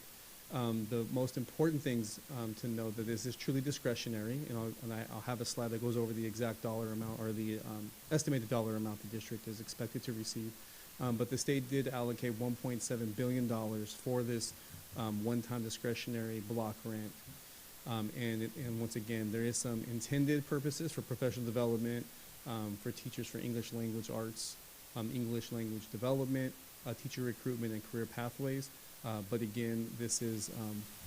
The most important things to note that this is truly discretionary, and I'll have a slide that goes over the exact dollar amount or the estimated dollar amount the district is expected to receive. But the state did allocate $1.7 billion for this one-time discretionary block grant. And once again, there is some intended purposes for professional development, for teachers for English language arts, English language development, teacher recruitment, and career pathways. But again, this is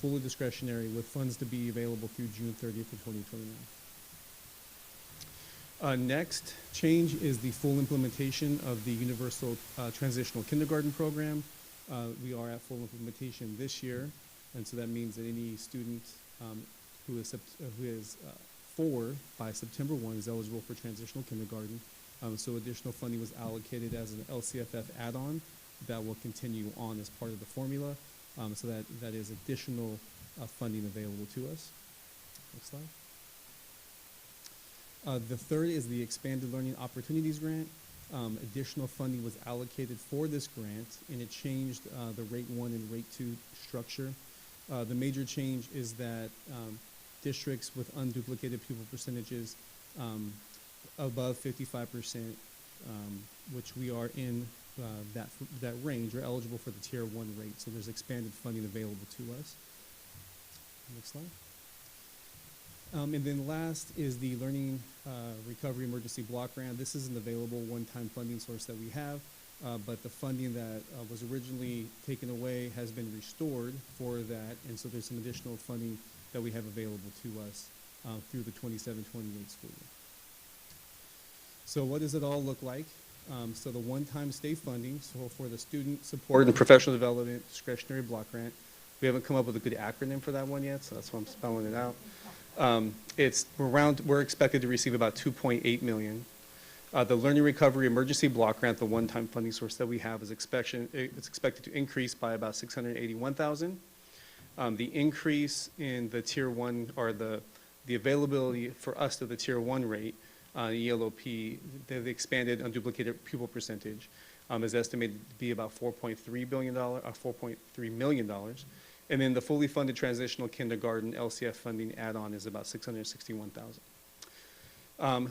fully discretionary with funds to be available through June 30th of 2029. Next change is the full implementation of the Universal Transitional Kindergarten Program. We are at full implementation this year, and so that means that any student who is 4 by September 1 is eligible for transitional kindergarten. So additional funding was allocated as an LCFF add-on that will continue on as part of the formula. So that is additional funding available to us. Next slide. The third is the Expanded Learning Opportunities Grant. Additional funding was allocated for this grant, and it changed the rate 1 and rate 2 structure. The major change is that districts with unduplicated pupil percentages above 55%, which we are in that range, are eligible for the Tier 1 rate. So there's expanded funding available to us. Next slide. And then last is the Learning Recovery Emergency Block Grant. This is an available one-time funding source that we have, but the funding that was originally taken away has been restored for that, and so there's some additional funding that we have available to us through the 27-28 school year. So what does it all look like? So the one-time state funding, so for the Student Support and Professional Development Discretionary Block Grant, we haven't come up with a good acronym for that one yet, so that's why I'm spelling it out. We're expected to receive about $2.8 million. The Learning Recovery Emergency Block Grant, the one-time funding source that we have, it's expected to increase by about $681,000. The increase in the Tier 1, or the availability for us to the Tier 1 rate, ELOP, the expanded unduplicated pupil percentage, is estimated to be about $4.3 million. And then the fully funded transitional kindergarten LCF funding add-on is about $661,000.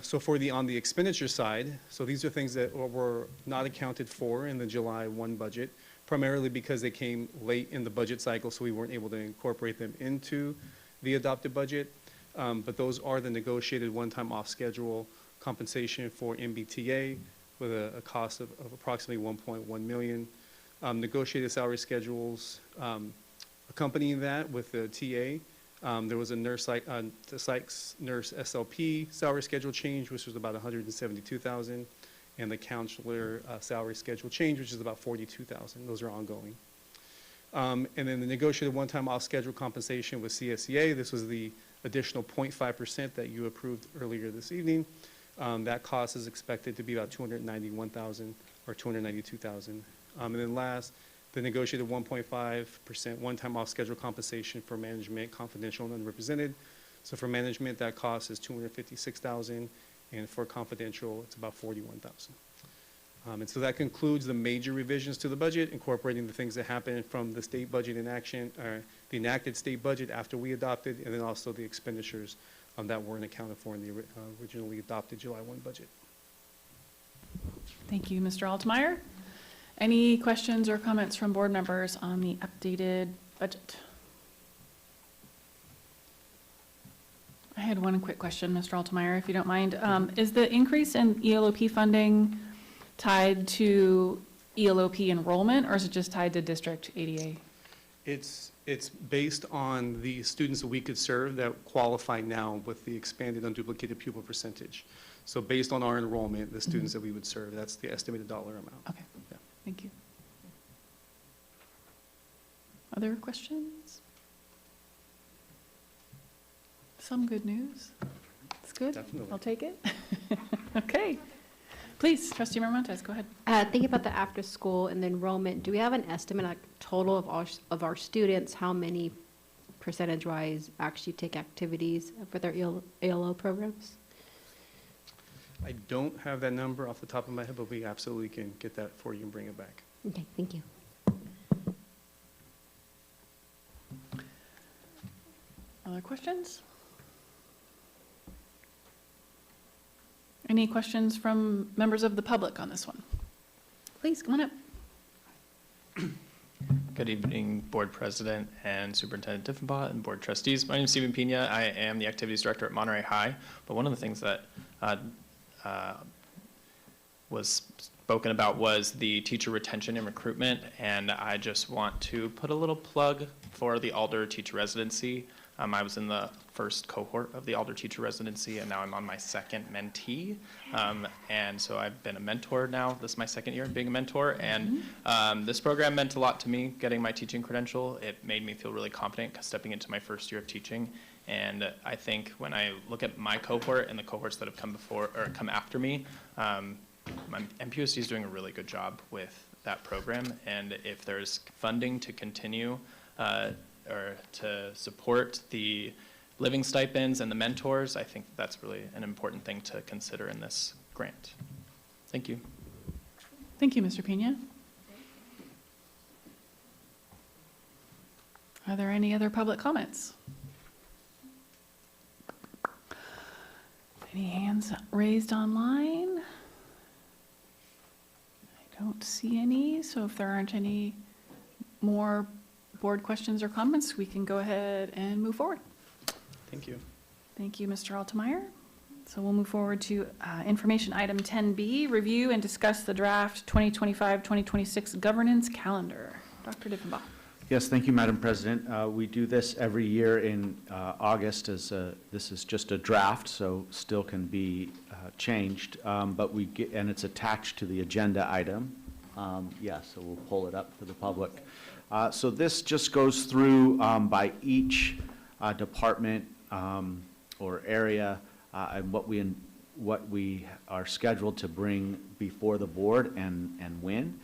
So on the expenditure side, so these are things that were not accounted for in the July 1 budget, primarily because they came late in the budget cycle, so we weren't able to incorporate them into the adopted budget. But those are the negotiated one-time off-schedule compensation for MBTA with a cost of approximately $1.1 million. Negotiated salary schedules accompanying that with the TA. There was a psych nurse SLP salary schedule change, which was about $172,000, and the counselor salary schedule change, which is about $42,000. Those are ongoing. And then the negotiated one-time off-schedule compensation with CSEA. This was the additional 0.5% that you approved earlier this evening. That cost is expected to be about $291,000 or $292,000. And then last, the negotiated 1.5% one-time off-schedule compensation for management, confidential and unrepresented. So for management, that cost is $256,000, and for confidential, it's about $41,000. And so that concludes the major revisions to the budget, incorporating the things that happened from the state budget in action, or the enacted state budget after we adopted, and then also the expenditures that weren't accounted for in the originally adopted July 1 budget. Thank you, Mr. Altmeyer. Any questions or comments from board members on the updated budget? I had one quick question, Mr. Altmeyer, if you don't mind. Is the increase in ELOP funding tied to ELOP enrollment, or is it just tied to district ADA? It's based on the students that we could serve that qualify now with the expanded unduplicated pupil percentage. So based on our enrollment, the students that we would serve, that's the estimated dollar amount. Okay, yeah. Thank you. Other questions? Some good news. It's good. Definitely. I'll take it. Okay. Please, Trustee Miramontes, go ahead. Thinking about the after-school and the enrollment, do we have an estimate, like total of our students, how many percentage-wise actually take activities for their ALO programs? I don't have that number off the top of my head, but we absolutely can get that for you and bring it back. Okay, thank you. Other questions? Any questions from members of the public on this one? Please, come on up. Good evening, Board President and Superintendent Diffenbaugh and Board Trustees. My name is Stephen Pena. I am the Activities Director at Monterey High. But one of the things that was spoken about was the teacher retention and recruitment, and I just want to put a little plug for the Alder teacher residency. I was in the first cohort of the Alder teacher residency, and now I'm on my second mentee. And so I've been a mentor now. This is my second year being a mentor, and this program meant a lot to me, getting my teaching credential. It made me feel really confident stepping into my first year of teaching. And I think when I look at my cohort and the cohorts that have come before or come after me, my MPUSD is doing a really good job with that program. And if there's funding to continue or to support the living stipends and the mentors, I think that's really an important thing to consider in this grant. Thank you. Thank you, Mr. Pena. Are there any other public comments? Any hands raised online? I don't see any, so if there aren't any more board questions or comments, we can go ahead and move forward. Thank you. Thank you, Mr. Altemeyer. So we'll move forward to information item 10B, review and discuss the draft 2025-2026 governance calendar. Dr. Diffenbaugh. Yes, thank you, Madam President. We do this every year in August, as this is just a draft, so still can be changed, but we get, and it's attached to the agenda item. Yeah, so we'll pull it up for the public. So this just goes through by each department or area and what we are scheduled to bring before the board and when.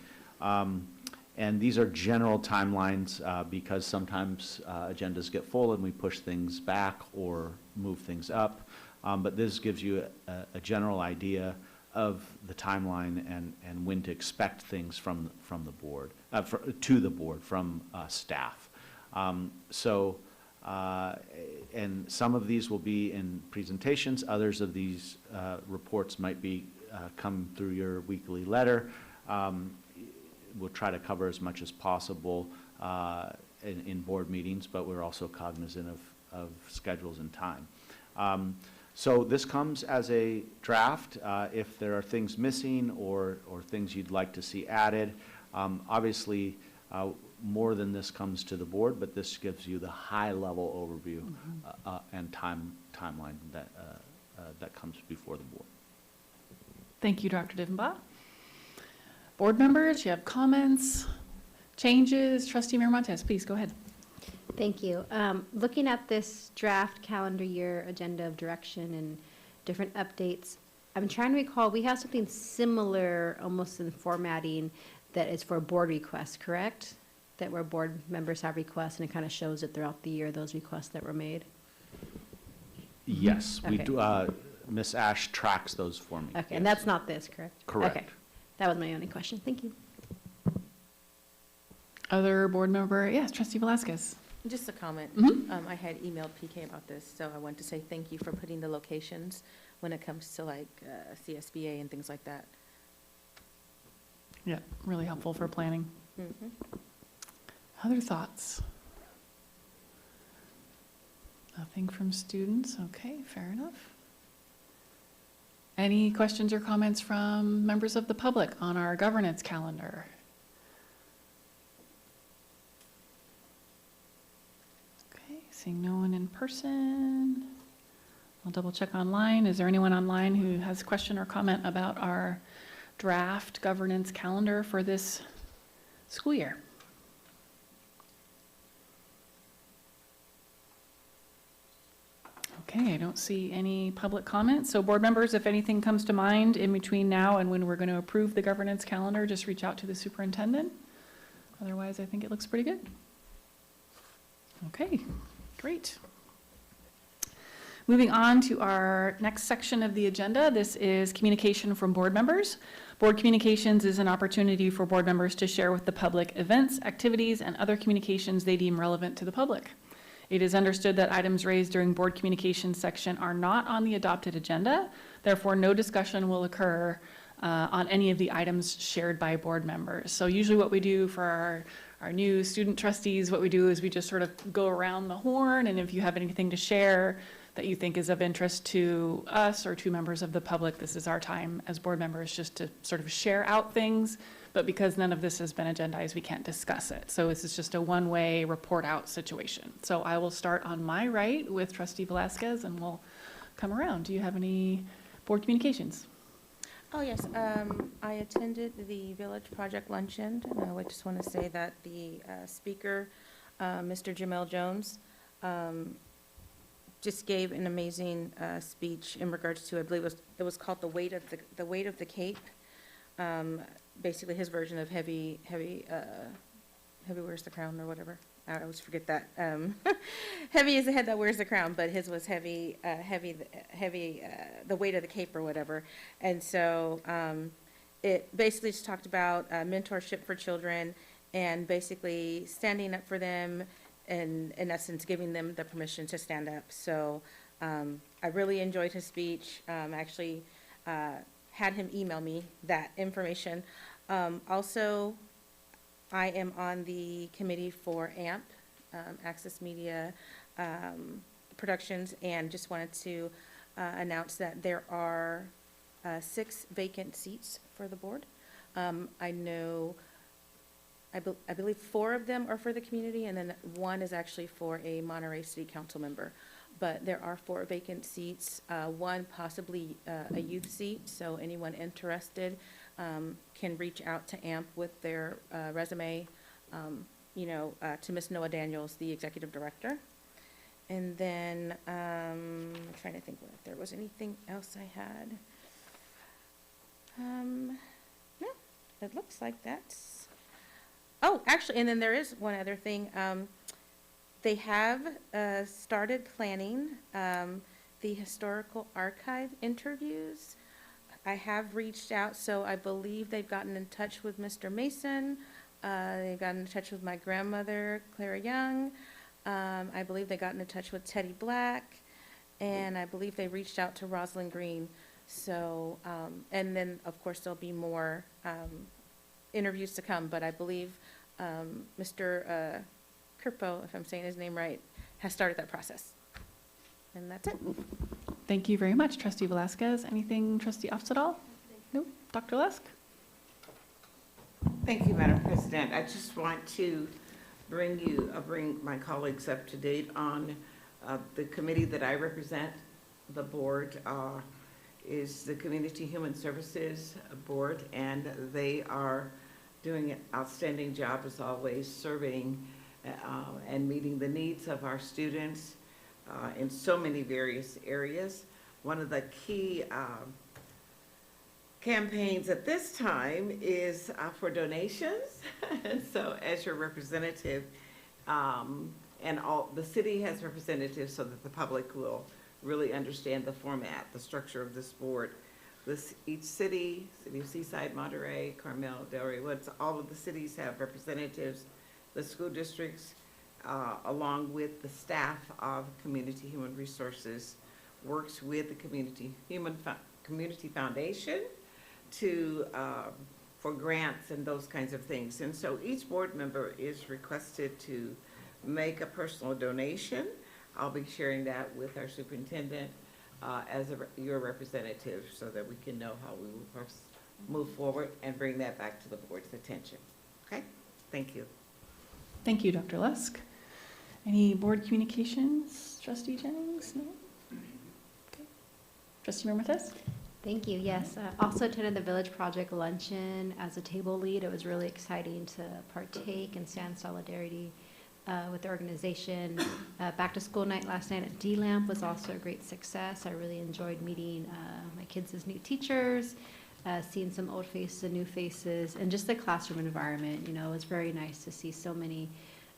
And these are general timelines because sometimes agendas get full and we push things back or move things up. But this gives you a general idea of the timeline and when to expect things from the board, to the board from staff. And some of these will be in presentations. Others of these reports might be come through your weekly letter. We'll try to cover as much as possible in board meetings, but we're also cognizant of schedules and time. So this comes as a draft. If there are things missing or things you'd like to see added, obviously more than this comes to the board, but this gives you the high-level overview and timeline that comes before the board. Thank you, Dr. Diffenbaugh. Board members, you have comments, changes? Trustee Miramontes, please go ahead. Thank you. Looking at this draft calendar year agenda of direction and different updates, I'm trying to recall, we have something similar almost in formatting that is for board requests, correct? That where board members have requests and it kind of shows it throughout the year, those requests that were made? Yes, we Okay. do. Ms. Ash tracks those for me. Okay, yes. and that's not this, correct? Correct. Okay, that was my only question. Thank you. Other board member, yes, Trustee Velasquez. Just a comment. I had emailed PK about this, so I want to say thank you for putting the locations when it comes to like CSBA and things like that. Yeah, really helpful for planning. Other thoughts? Nothing from students. Okay, fair enough. Any questions or comments from members of the public on our governance calendar? Okay, seeing no one in person. I'll double check online. Is there anyone online who has a question or comment about our draft governance calendar for this school year? Okay, I don't see any public comments. So board members, if anything comes to mind in between now and when we're going to approve the governance calendar, just reach out to the superintendent. Otherwise, I think it looks pretty good. Okay, great. Moving on to our next section of the agenda, this is communication from board members. Board communications is an opportunity for board members to share with the public events, activities, and other communications they deem relevant to the public. It is understood that items raised during board communications section are not on the adopted agenda. Therefore, no discussion will occur on any of the items shared by board members. So usually what we do for our new student trustees, what we do is we just sort of go around the horn, and if you have anything to share, that you think is of interest to us or to members of the public, this is our time as board members just to sort of share out things. But because none of this has been agendized, we can't discuss it. So this is just a one-way report out situation. So I will start on my right with Trustee Velasquez and we'll come around. Do you have any board communications? Oh, yes. I attended the Village Project Luncheon, and I just want to say that the speaker, Mr. Jamel Jones, just gave an amazing speech in regards to, I believe it was called the weight of the Cape. Basically, his version of heavy wears the crown or whatever. I always forget that. Heavy is the head that wears the crown, but his was heavy, the weight of the Cape or whatever. And so it basically just talked about mentorship for children and basically standing up for them and, in essence, giving them the permission to stand up. So I really enjoyed his speech. Actually had him email me that information. Also, I am on the committee for AMP, Access Media Productions, and just wanted to announce that there are 6 vacant seats for the board. I believe 4 of them are for the community, and then 1 is actually for a Monterey City Council member. But there are 4 vacant seats, 1 possibly a youth seat, so anyone interested can reach out to AMP with their resume, to Ms. Noah Daniels, the executive director. And then I'm trying to think if there was anything else I had. No, it looks like that's. Oh, actually, and then there is one other thing. They have started planning the historical archive interviews. I have reached out, so I believe they've gotten in touch with Mr. Mason. They've gotten in touch with my grandmother, Clara Young. I believe they got in touch with Teddy Black, and I believe they reached out to Rosalind Green. So, and then, of course, there'll be more interviews to come, but I believe Mr. Kirpo, if I'm saying his name right, has started that process. And that's it. Thank you very much, Trustee Velasquez. Anything, Trustee Afzadal? No? Dr. Lusk? Thank you, Madam President. I just want to bring my colleagues up to date on the committee that I represent. The board is the Community Human Services Board, and they are doing an outstanding job, as always, serving and meeting the needs of our students in so many various areas. One of the key campaigns at this time is for donations. And so as your representative, and the city has representatives so that the public will really understand the format, the structure of this board. Each city of Seaside, Monterey, Carmel, Delray Woods, all of the cities have representatives. The school districts, along with the staff of Community Human Resources, works with the Community Foundation for grants and those kinds of things. And so each board member is requested to make a personal donation. I'll be sharing that with our superintendent as your representative so that we can know how we will move forward and bring that back to the board's attention. Okay? Thank you. Thank you, Dr. Lusk. Any board communications? Trustee Jennings? No? Okay. Trustee Mermathes? Thank you. Yes, also attended the Village Project Luncheon as a table lead. It was really exciting to partake and stand in solidarity with the organization. Back to school night last night at D-Lamp was also a great success. I really enjoyed meeting my kids as new teachers, seeing some old faces and new faces, and just the classroom environment. You know, it was very nice to see so many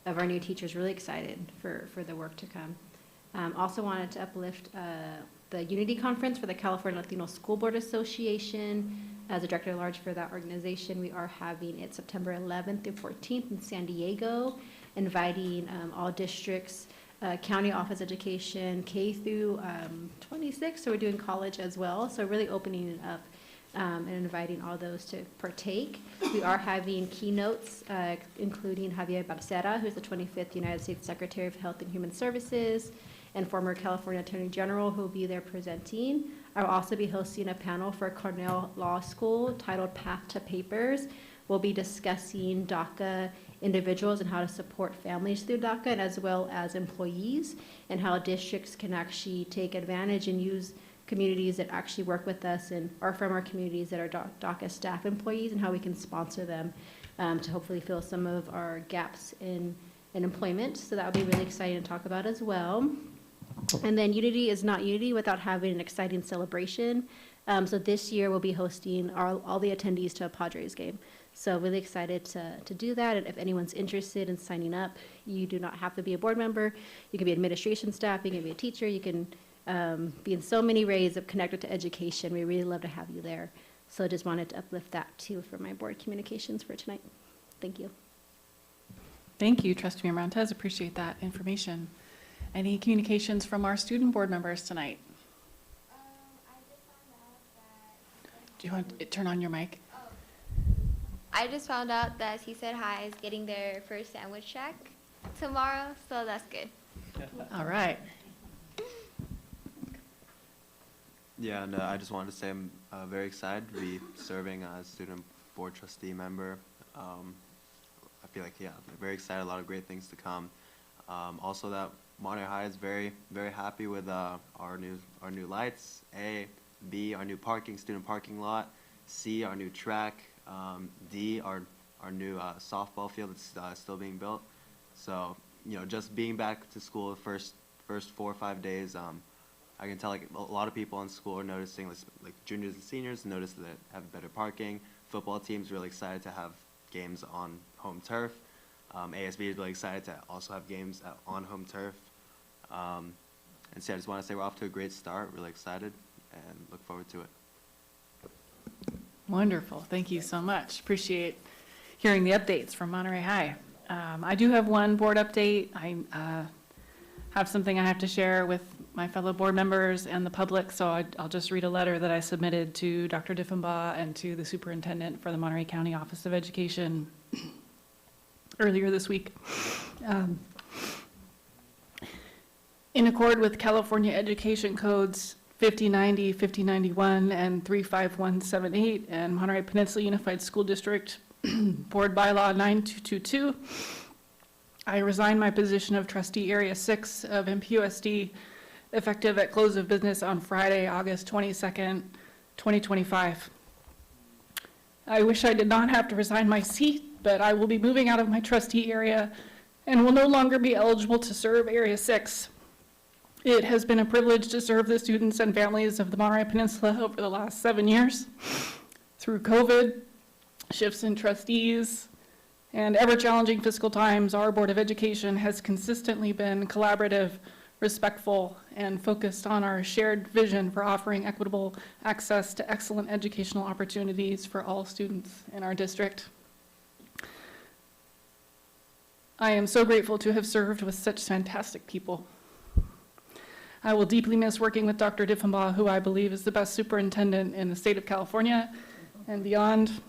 of our new teachers really excited for the work to come. Also wanted to uplift the Unity Conference for the California Latino School Board Association. As a director-at-large for that organization, we are having it September 11th through 14th in San Diego, inviting all districts, county office education, K through 26, so we're doing college as well, so really opening it up and inviting all those to partake. We are having keynotes, including Javier Barcera, who's the 25th United States Secretary of Health and Human Services, and former California Attorney General who will be there presenting. I will also be hosting a panel for Cornell Law School titled Path to Papers. We'll be discussing DACA individuals and how to support families through DACA, and as well as employees, and how districts can actually take advantage and use communities that actually work with us and are from our communities that are DACA staff employees, and how we can sponsor them to hopefully fill some of our gaps in employment. So that would be really exciting to talk about as well. And then Unity is not Unity without having an exciting celebration. So this year we'll be hosting all the attendees to a Padres game. So really excited to do that. And if anyone's interested in signing up, you do not have to be a board member. You can be administration staff, you can be a teacher, you can be in so many ways of connected to education. We really love to have you there. So just wanted to uplift that too for my board communications for tonight. Thank you. Thank you, Trustee Mirantes. Appreciate that information. Any communications from our student board members tonight? Do you want to turn on your mic? I just found out that He Said Hi is getting their first sandwich shack tomorrow, so that's good. All right. Yeah, and I just wanted to say I'm very excited to be serving as student board trustee member. I feel like, yeah, I'm very excited, a lot of great things to come. Also that Monterey High is very, very happy with our new lights. A, B, our new student parking lot. C, our new track. D, our new softball field that's still being built. So, you know, just being back to school the first 4 or 5 days, I can tell like a lot of people in school are noticing, like juniors and seniors notice that have better parking. Football team's really excited to have games on home turf. ASB is really excited to also have games on home turf. And so I just want to say we're off to a great start, really excited, and look forward to it. Wonderful. Thank you so much. Appreciate hearing the updates from Monterey High. I do have one board update. I have something I have to share with my fellow board members and the public, so I'll just read a letter that I submitted to Dr. Diffenbaugh and to the superintendent for the Monterey County Office of Education earlier this week. In accord with California Education Codes 5090, 5091, and 35178, and Monterey Peninsula Unified School District Board Bylaw 9222, I resign my position of Trustee Area 6 of MPUSD effective at close of business on Friday, August 22nd, 2025. I wish I did not have to resign my seat, but I will be moving out of my trustee area and will no longer be eligible to serve Area 6. It has been a privilege to serve the students and families of the Monterey Peninsula over the last 7 years. Through COVID, shifts in trustees, and ever-challenging fiscal times, our Board of Education has consistently been collaborative, respectful, and focused on our shared vision for offering equitable access to excellent educational opportunities for all students in our district. I am so grateful to have served with such fantastic people. I will deeply miss working with Dr. Diffenbaugh, who I believe is the best superintendent in the state of California and beyond.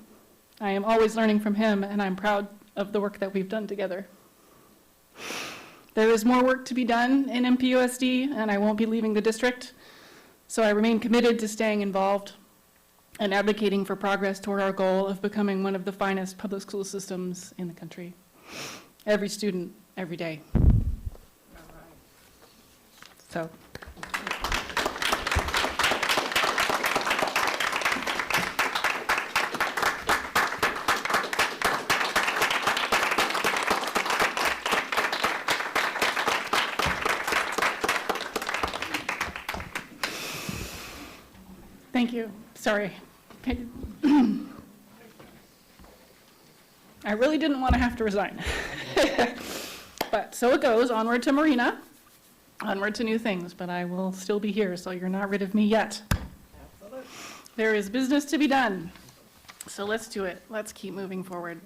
I am always learning from him, and I'm proud of the work that we've done together. There is more work to be done in MPUSD, and I won't be leaving the district, so I remain committed to staying involved and advocating for progress toward our goal of becoming one of the finest public school systems in the country. Every student, every day. So. Thank you. Sorry. I really didn't want to have to resign. But so it goes, onward to Marina, onward to new things, but I will still be here, so you're not rid of me yet. Absolutely. There is business to be done, so let's do it. Let's keep moving forward.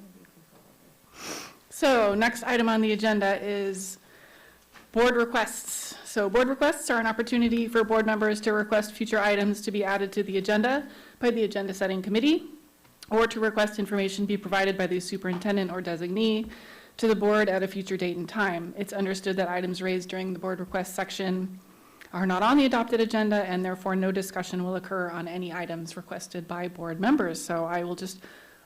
So next item on the agenda is board requests. So board requests are an opportunity for board members to request future items to be added to the agenda by the agenda setting committee, or to request information be provided by the superintendent or designee to the board at a future date and time. It's understood that items raised during the board request section are not on the adopted agenda, and therefore no discussion will occur on any items requested by board members. So I will just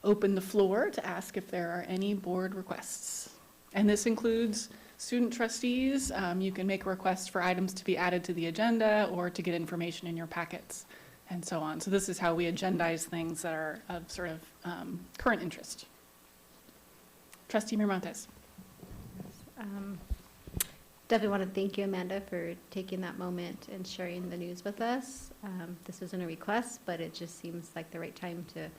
open the floor to ask if there are any board requests. And this includes student trustees. You can make requests for items to be added to the agenda or to get information in your packets and so on. So this is how we agendize things that are of sort of current interest. Trustee Miramontes. Definitely want to thank you, Amanda, for taking that moment and sharing the news with us. This wasn't a request, but it just seems like the right time to,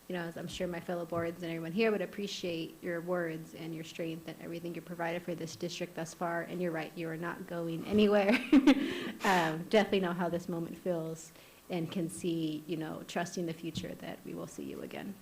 you know, as I'm sure my fellow boards and everyone here would appreciate your words and your strength and everything you provided for this district thus far. And you're right, you are not going anywhere. Definitely know how this moment feels and can see, you know, trusting the future that we will see you again.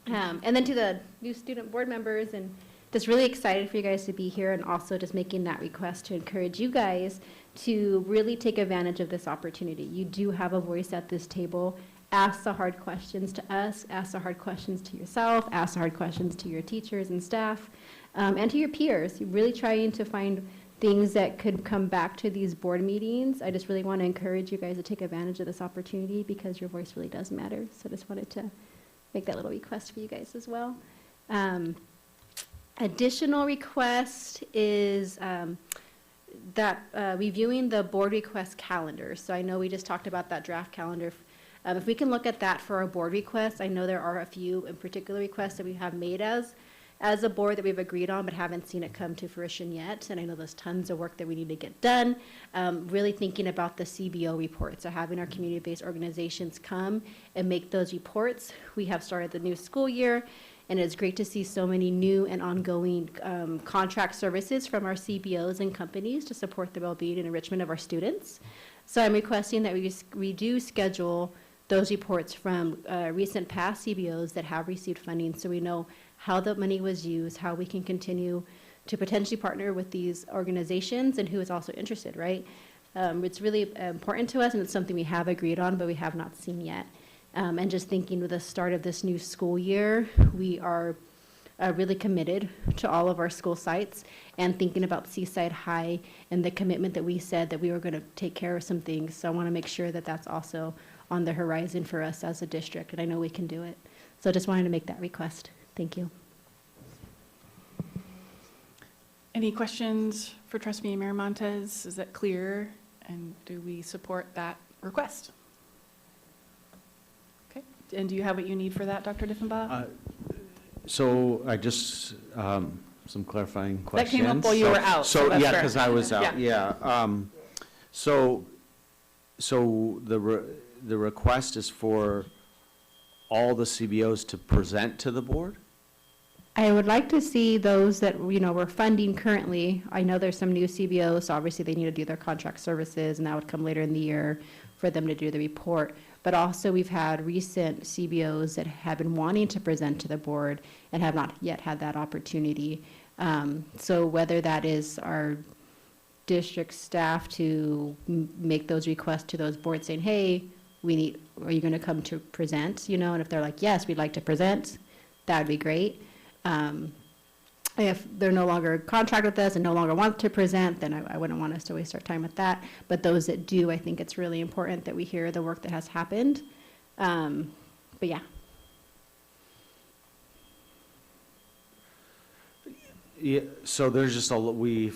And then to the new student board members, and just really excited for you guys to be here, and also just making that request to encourage you guys to really take advantage of this opportunity. You do have a voice at this table. Ask the hard questions to us, ask the hard questions to yourself, ask the hard questions to your teachers and staff, and to your peers. You're really trying to find things that could come back to these board meetings. I just really want to encourage you guys to take advantage of this opportunity because your voice really does matter. So just wanted to make that little request for you guys as well. Additional request is that reviewing the board request calendar. So I know we just talked about that draft calendar. If we can look at that for our board requests, I know there are a few in particular requests that we have made as a board that we've agreed on but haven't seen it come to fruition yet. And I know there's tons of work that we need to get done. Really thinking about the CBO reports, so having our community-based organizations come and make those reports. We have started the new school year, and it's great to see so many new and ongoing contract services from our CBOs and companies to support the well-being and enrichment of our students. So I'm requesting that we do schedule those reports from recent past CBOs that have received funding, so we know how the money was used, how we can continue to potentially partner with these organizations, and who is also interested, right? It's really important to us, and it's something we have agreed on, but we have not seen yet. And just thinking with the start of this new school year, we are really committed to all of our school sites, and thinking about Seaside High and the commitment that we said that we were going to take care of some things. So I want to make sure that that's also on the horizon for us as a district, and I know we can do it. So I just wanted to make that request. Thank you. Any questions for Trustee Miramontes? Is that clear? And do we support that request? Okay. And do you have what you need for that, Dr. Diffenbaugh? So I just, some clarifying questions. That came up while you were out. So that's yeah, fair. because I was out, yeah. So the request is for all the CBOs to present to the board? I would like to see those that, you know, we're funding currently. I know there's some new CBOs, so obviously they need to do their contract services, and that would come later in the year for them to do the report. But also we've had recent CBOs that have been wanting to present to the board and have not yet had that opportunity. So whether that is our district staff to make those requests to those boards saying, hey, are you going to come to present, you know, and if they're like, yes, we'd like to present, that would be great. If they're no longer contract with us and no longer want to present, then I wouldn't want us to waste our time with that. But those that do, I think it's really important that we hear the work that has happened. But yeah. Yeah, so there's just we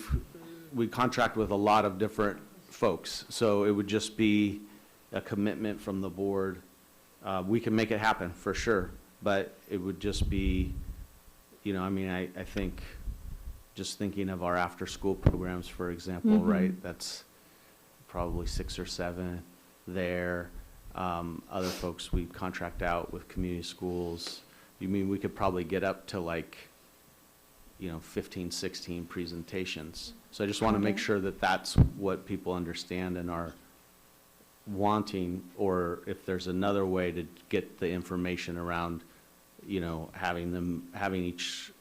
contract with a lot of different folks, so it would just be a commitment from the board. We can make it happen for sure, but it would just be, you know, I mean, I think just thinking of our after-school programs, for example, right? That's probably 6 or 7 there. Other folks we contract out with community schools. You mean we could probably get up to like, you know, 15, 16 presentations. So I just want to make sure that that's what people understand and are wanting, or if there's another way to get the information around, you know, having each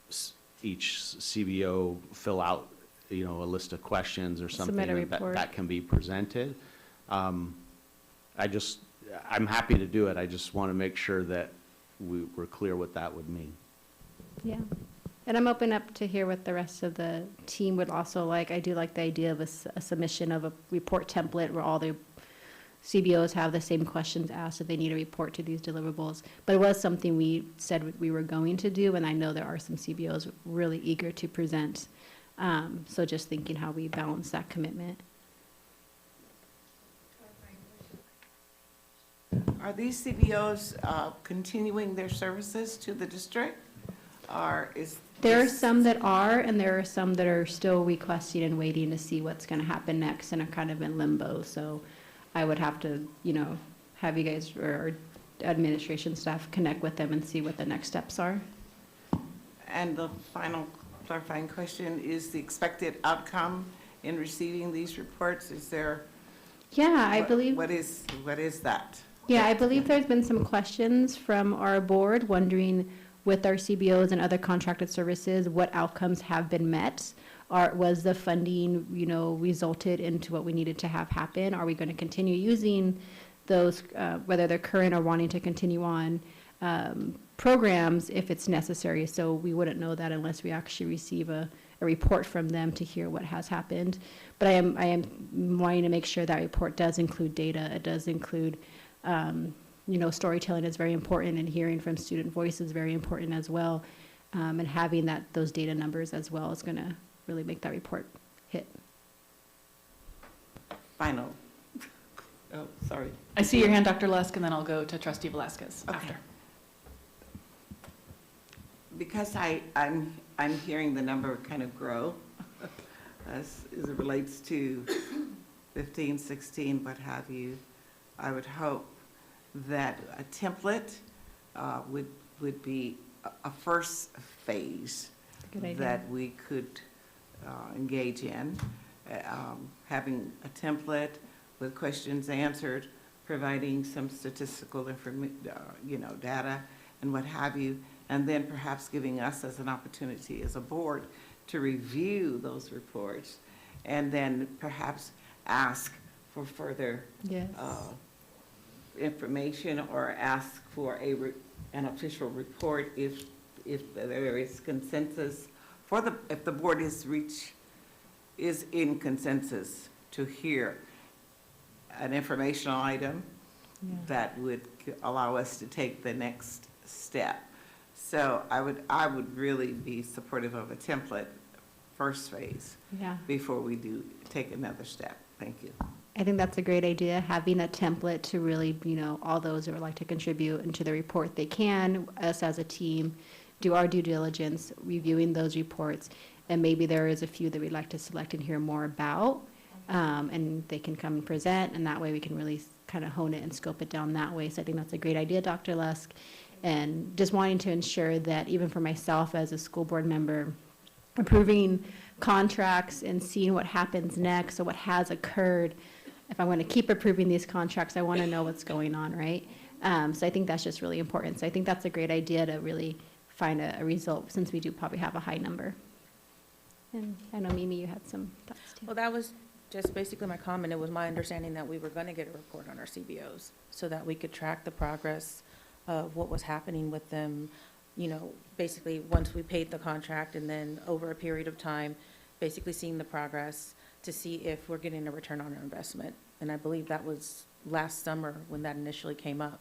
CBO fill out, you know, a list of questions or something that can be presented. I'm happy to do it. I just want to make sure that we're clear what that would mean. Yeah. And I'm open up to hear what the rest of the team would also like. I do like the idea of a submission of a report template where all the CBOs have the same questions asked if they need a report to these deliverables. But it was something we said we were going to do, and I know there are some CBOs really eager to present. So just thinking how we balance that commitment. Are these CBOs continuing their services to the district? Or is There are this- some that are, and there are some that are still requesting and waiting to see what's going to happen next and are kind of in limbo. So I would have to, have you guys or administration staff connect with them and see what the next steps are. And the final clarifying question is the expected outcome in receiving these reports? Is there? Yeah, I what- believe. What is that? Yeah, I believe there's been some questions from our board wondering with our CBOs and other contracted services, what outcomes have been met? Or was the funding, resulted into what we needed to have happen? Are we going to continue using those, whether they're current or wanting to continue on programs if it's necessary? So we wouldn't know that unless we actually receive a report from them to hear what has happened. But I am wanting to make sure that report does include data. It does include storytelling is very important, and hearing from student voice is very important as well. And having those data numbers as well is going to really make that report hit. Final. Oh, sorry. I see your hand, Dr. Lusk, and then I'll go to Trustee Velasquez Okay. after. Because I'm hearing the number kind of grow as it relates to 15, 16, what have you. I would hope that a template would be a first phase Good idea. that we could engage in. Having a template with questions answered, providing some statistical data and what have you, and then perhaps giving us as an opportunity as a board to review those reports, and then perhaps ask for further Yes. information, or ask for an official report if there is consensus if the board is in consensus to hear an informational item that would allow us to take the next step. So I would really be supportive of a template first phase before we do take another step. Thank you. I think that's a great idea, having a template to really, all those who would like to contribute into the report, they can, us as a team, do our due diligence, reviewing those reports, and maybe there is a few that we'd like to select and hear more about, and they can come and present, and that way we can really kind of hone it and scope it down that way. So I think that's a great idea, Dr. Lusk, and just wanting to ensure that even for myself as a school board member, approving contracts and seeing what happens next, or what has occurred. If I'm going to keep approving these contracts, I want to know what's going on, right? So I think that's just really important. So I think that's a great idea to really find a result, since we do probably have a high number. And I know, Mimi, you had some thoughts too. Well, that was just basically my comment. It was my understanding that we were going to get a report on our CBOs so that we could track the progress of what was happening with them, basically once we paid the contract, and then over a period of time, basically seeing the progress to see if we're getting a return on our investment. And I believe that was last summer when that initially came up.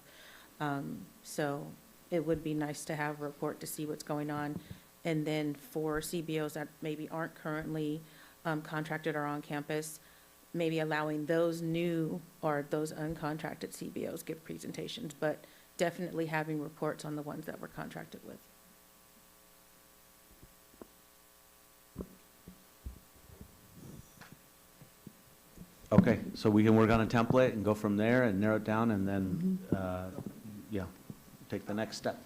So it would be nice to have a report to see what's going on. And then for CBOs that maybe aren't currently contracted or on campus, maybe allowing those new or those uncontracted CBOs give presentations, but definitely having reports on the ones that we're contracted with. Okay, so we can work on a template and go from there and narrow it down, and then, take the next step.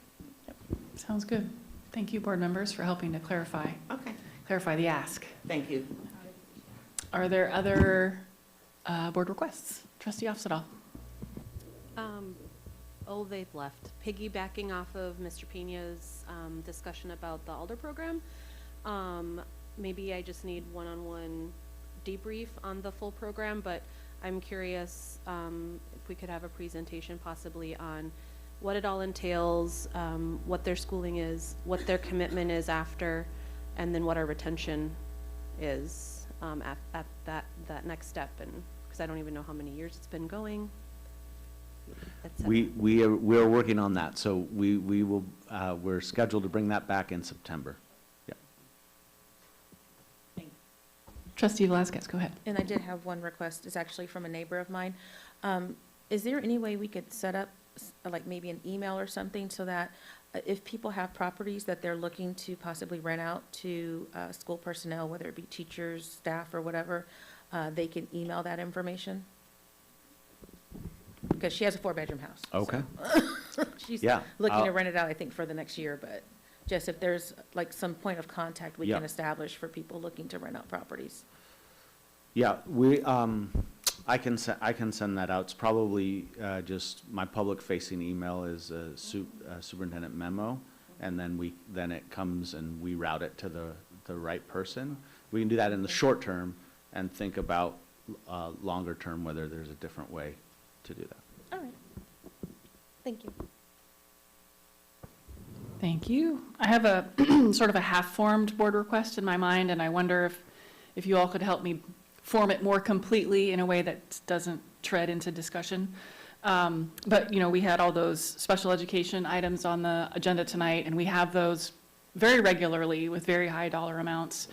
Sounds good. Thank you, board members, for helping to clarify the ask. Thank you. Are there other board requests? Trustee Ofsadal. They've left. Piggybacking off of Mr. Pena's discussion about the ALDER program, maybe I just need one-on-one debrief on the full program, but I'm curious if we could have a presentation possibly on what it all entails, what their schooling is, what their commitment is after, and then what our retention is at that next step. And because I don't even know how many years it's been going. We're working on that, so we're scheduled to bring that back in September. Yeah. Trustee Velazquez, go ahead. And I did have one request. It's actually from a neighbor of mine. Is there any way we could set up, like maybe an email or something, so that if people have properties that they're looking to possibly rent out to school personnel, whether it be teachers, staff, or whatever, they can email that information? Because she has a 4-bedroom house. Okay. So she's Yeah, looking to rent it out, I think, for the next year, but just if there's like some point of contact we Yeah. can establish for people looking to rent out properties. Yeah, I can send that out. It's probably just my public-facing email is a superintendent memo, and then it comes and we route it to the right person. We can do that in the short term and think about longer term whether there's a different way to do that. All right. Thank you. Thank you. I have a sort of a half-formed board request in my mind, and I wonder if you all could help me form it more completely in a way that doesn't tread into discussion. But, you know, we had all those special education items on the agenda tonight, and we have those very regularly with very high dollar amounts.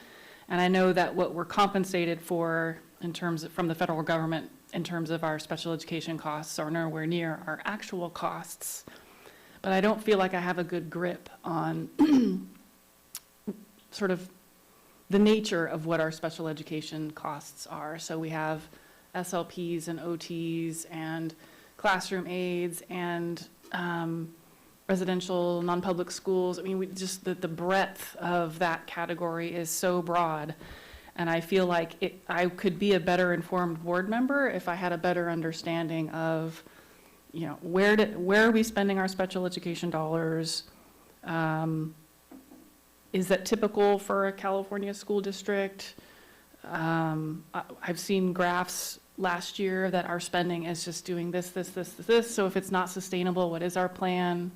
And I know that what we're compensated for in terms of, from the federal government in terms of our special education costs are nowhere near our actual costs. But I don't feel like I have a good grip on sort of the nature of what our special education costs are. So we have SLPs and OTs and classroom aides and residential non-public schools. I mean, the breadth of that category is so broad. And I feel like I could be a better informed board member if I had a better understanding of, you know, where are we spending our special education dollars? Is that typical for a California school district? I've seen graphs last year that our spending is just doing this. So if it's not sustainable, what is our plan?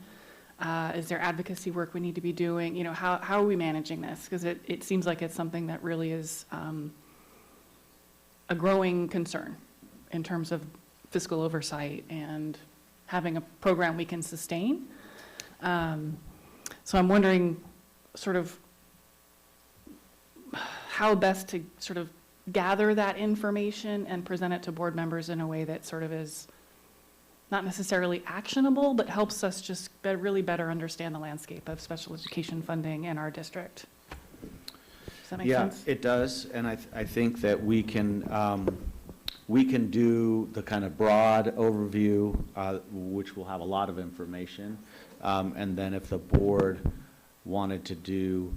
Is there advocacy work we need to be doing? You know, how are we managing this? Because it seems like it's something that really is a growing concern in terms of fiscal oversight and having a program we can sustain. So I'm wondering sort of how best to sort of gather that information and present it to board members in a way that sort of is not necessarily actionable, but helps us just really better understand the landscape of special education funding in our district. Does that make sense? Yeah, it does, and I think that we can do the kind of broad overview, which will have a lot of information, and then if the board wanted to do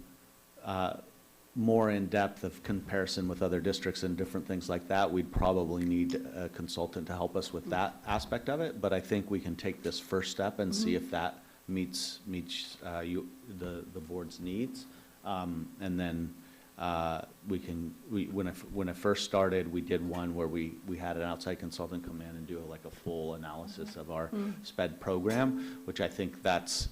more in-depth of comparison with other districts and different things like that, we'd probably need a consultant to help us with that aspect of it. But I think we can take this first step and see if that meets the board's needs. And then when I first started, we did one where we had an outside consultant come in and do like a full analysis of our SPED program, which I think that's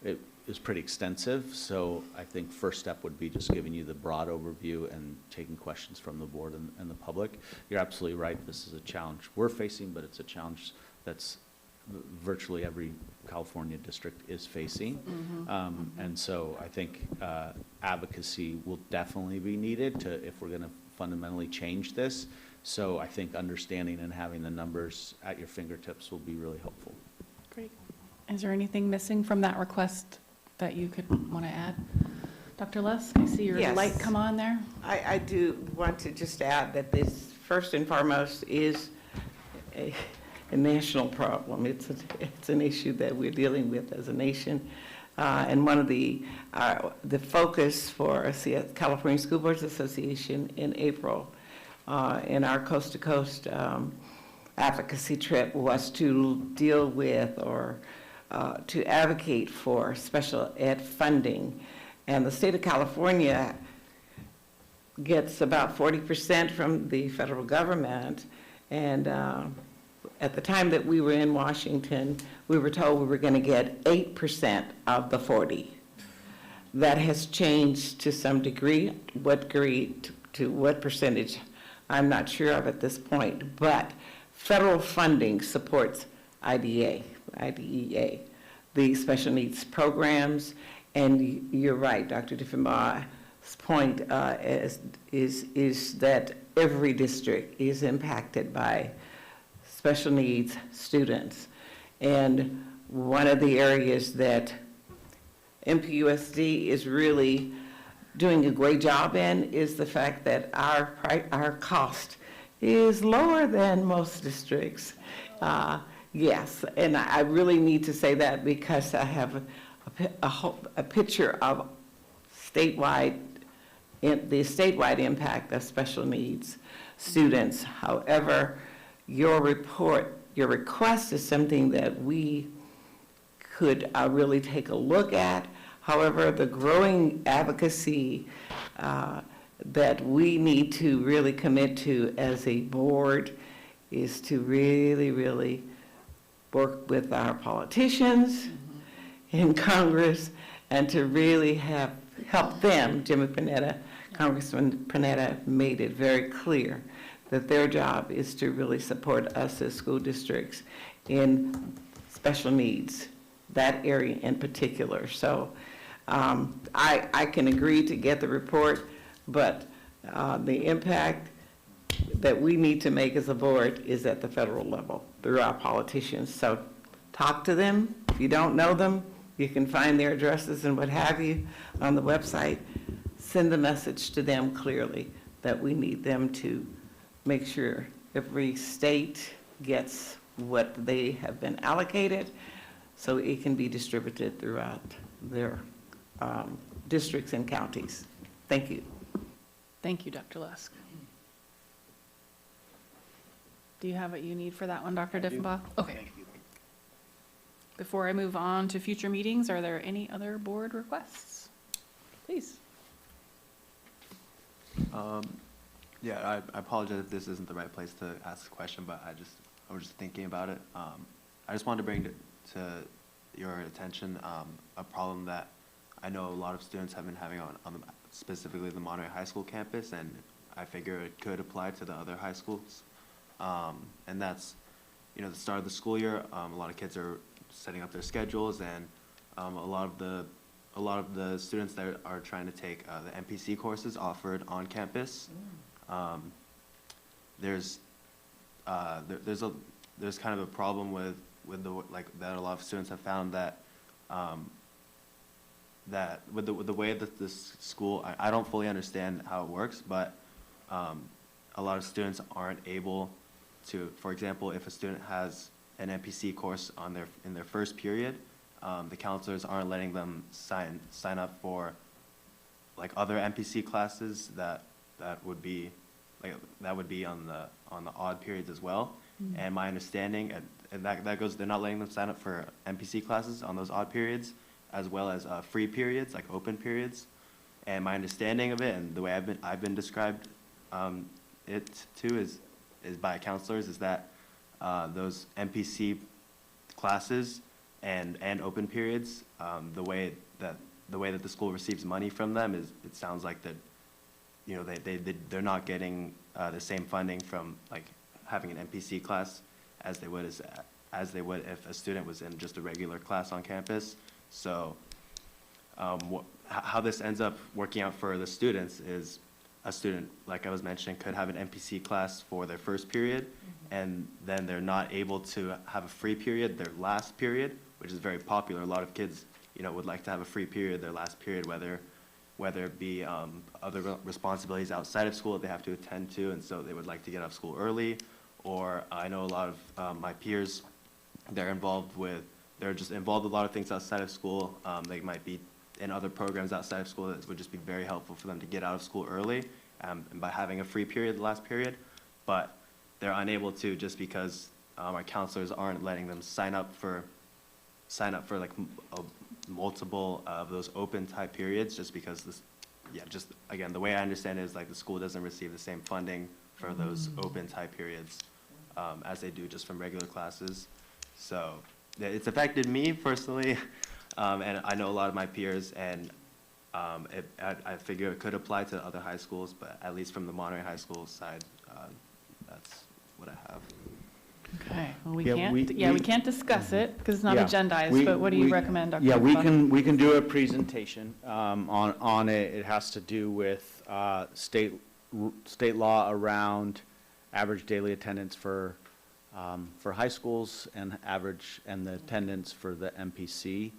it is pretty extensive. So I think first step would be just giving you the broad overview and taking questions from the board and the public. You're absolutely right. This is a challenge we're facing, but it's a challenge that's virtually every California district is facing. And so I think advocacy will definitely be needed if we're going to fundamentally change this. So I think understanding and having the numbers at your fingertips will be really helpful. Great. Is there anything missing from that request that you could want to add? Dr. Lusk, I see your Yes. light come on there. I do want to just add that this, first and foremost, is a national problem. It's an issue that we're dealing with as a nation. And one of the focus for California School Boards Association in April in our coast-to-coast advocacy trip was to deal with or to advocate for special ed funding. And the state of California gets about 40% from the federal government, and at the time that we were in Washington, we were told we were going to get 8% of the 40. That has changed to some degree. What degree to what percentage, I'm not sure of at this point, but federal funding supports IDEA, the special needs programs, and you're right, Dr. Diffenbaugh's point is that every district is impacted by special needs students. And one of the areas that MPUSD is really doing a great job in is the fact that our cost is lower than most districts. Yes, and I really need to say that because I have a picture of statewide, the statewide impact of special needs students. However, your request is something that we could really take a look at. However, the growing advocacy that we need to really commit to as a board is to really, really work with our politicians in Congress and to really help them. Congressman Panetta made it very clear that their job is to really support us as school districts in special needs, that area in particular. So I can agree to get the report, but the impact that we need to make as a board is at the federal level through our politicians. So talk to them. If you don't know them, you can find their addresses and what have you on the website. Send the message to them clearly that we need them to make sure every state gets what they have been allocated so it can be distributed throughout their districts and counties. Thank you. Thank you, Dr. Lusk. Do you have what you need for that one, Dr. Diffenbaugh? Okay. Thank you. Before I move on to future meetings, are there any other board requests? Please. Yeah, I apologize if this isn't the right place to ask a question, but I was just thinking about it. I just wanted to bring to your attention a problem that I know a lot of students have been having on specifically the Monterey High School campus, and I figure it could apply to the other high schools. And that's, the start of the school year. A lot of kids are setting up their schedules, and a lot of the students that are trying to take the MPC courses offered on campus. There's kind of a problem with that a lot of students have found that that with the way that this school, I don't fully understand how it works, but a lot of students aren't able to, for example, if a student has an MPC course in their first period, the counselors aren't letting them sign up for like other MPC classes that would be on the odd periods as well. Mm-hmm. And my understanding, and that goes, they're not letting them sign up for MPC classes on those odd periods, as well as free periods, like open periods. And my understanding of it, and the way I've been described it too, is by counselors, is that those MPC classes and open periods, the way that the school receives money from them is, it sounds like that, they're not getting the same funding from like having an MPC class as they would if a student was in just a regular class on campus. So how this ends up working out for the students is a student, like I was mentioning, could have an MPC class for their first period, mm-hmm. and then they're not able to have a free period their last period, which is very popular. A lot of kids, would like to have a free period their last period, whether it be other responsibilities outside of school that they have to attend to, and so they would like to get out of school early. Or I know a lot of my peers, they're just involved with a lot of things outside of school. They might be in other programs outside of school that would just be very helpful for them to get out of school early, and by having a free period the last period. But they're unable to just because our counselors aren't letting them sign up for like multiple of those open type periods, just because just again, the way I understand it is like the school doesn't receive the same funding for those open type periods. as they do just from regular classes. So yeah, it's affected me personally, and I know a lot of my peers, and I figure it could apply to other high schools, but at least from the Monterey High School side, that's what I have. Okay, well, we Yeah, can't, we can't discuss it because it's not Yeah, agendized, but what do you recommend, Dr. Yeah, Buck? we can do a presentation on it. It has to do with state law around average daily attendance for high schools and the attendance for the MPC.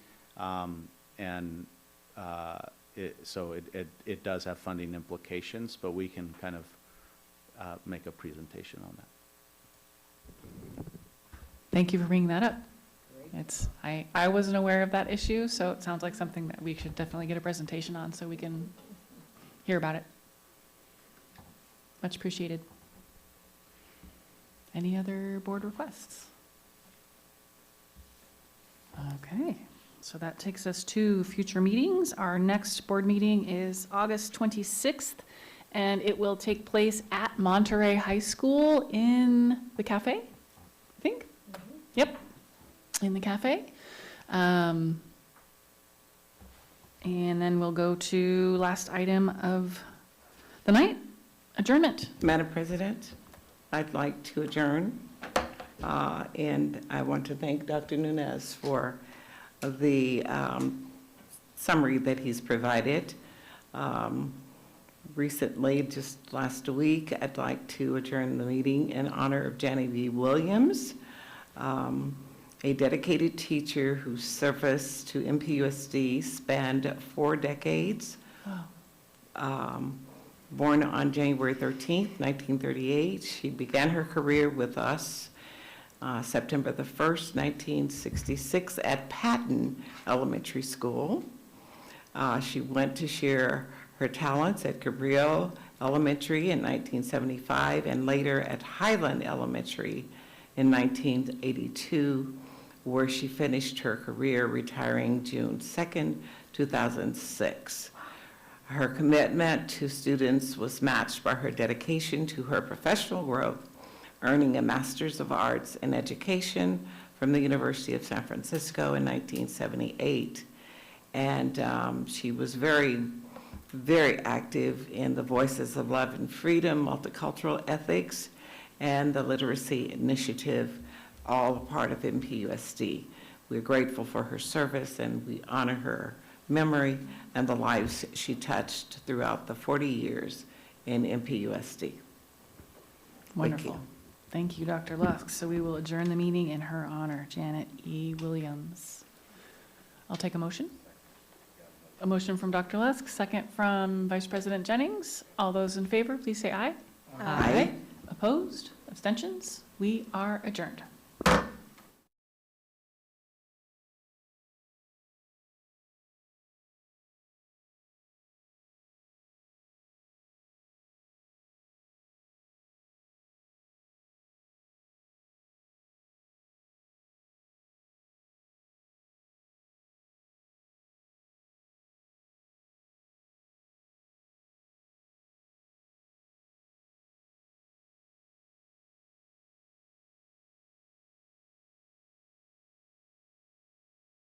So it does have funding implications, but we can kind of make a presentation on that. Thank you for bringing that up. I wasn't aware of that issue, so it sounds like something that we should definitely get a presentation on so we can hear about it. Much appreciated. Any other board requests? Okay, so that takes us to future meetings. Our next board meeting is August 26th, and it will take place at Monterey High School in the cafe, I think? Yep, in the cafe. And then we'll go to last item of the night, adjournment. Madam President, I'd like to adjourn, and I want to thank Dr. Nunez for the summary that he's provided. Recently, just last week, I'd like to adjourn the meeting in honor of Jannie V. Williams, a dedicated teacher whose service to MPUSD spanned 4 decades. Born on January 13th, 1938, she began her career with us September the 1st, 1966 at Patton Elementary School. She went to share her talents at Cabrillo Elementary in 1975 and later at Highland Elementary in 1982, where she finished her career, retiring June 2nd, 2006. Her commitment to students was matched by her dedication to her professional growth, earning a Master's of Arts in Education from the University of San Francisco in 1978. And she was very, very active in the Voices of Love and Freedom, Multicultural Ethics, and the Literacy Initiative, all a part of MPUSD. We're grateful for her service, and we honor her memory and the lives she touched throughout the 40 years in MPUSD. Wonderful. Thank you, Dr. Lusk. So we will adjourn the meeting in her honor, Janet E. Williams. I'll take a motion. A motion from Dr. Lusk, second from Vice President Jennings. All those in favor, please say aye. Aye. Opposed? Abstentions? We are adjourned.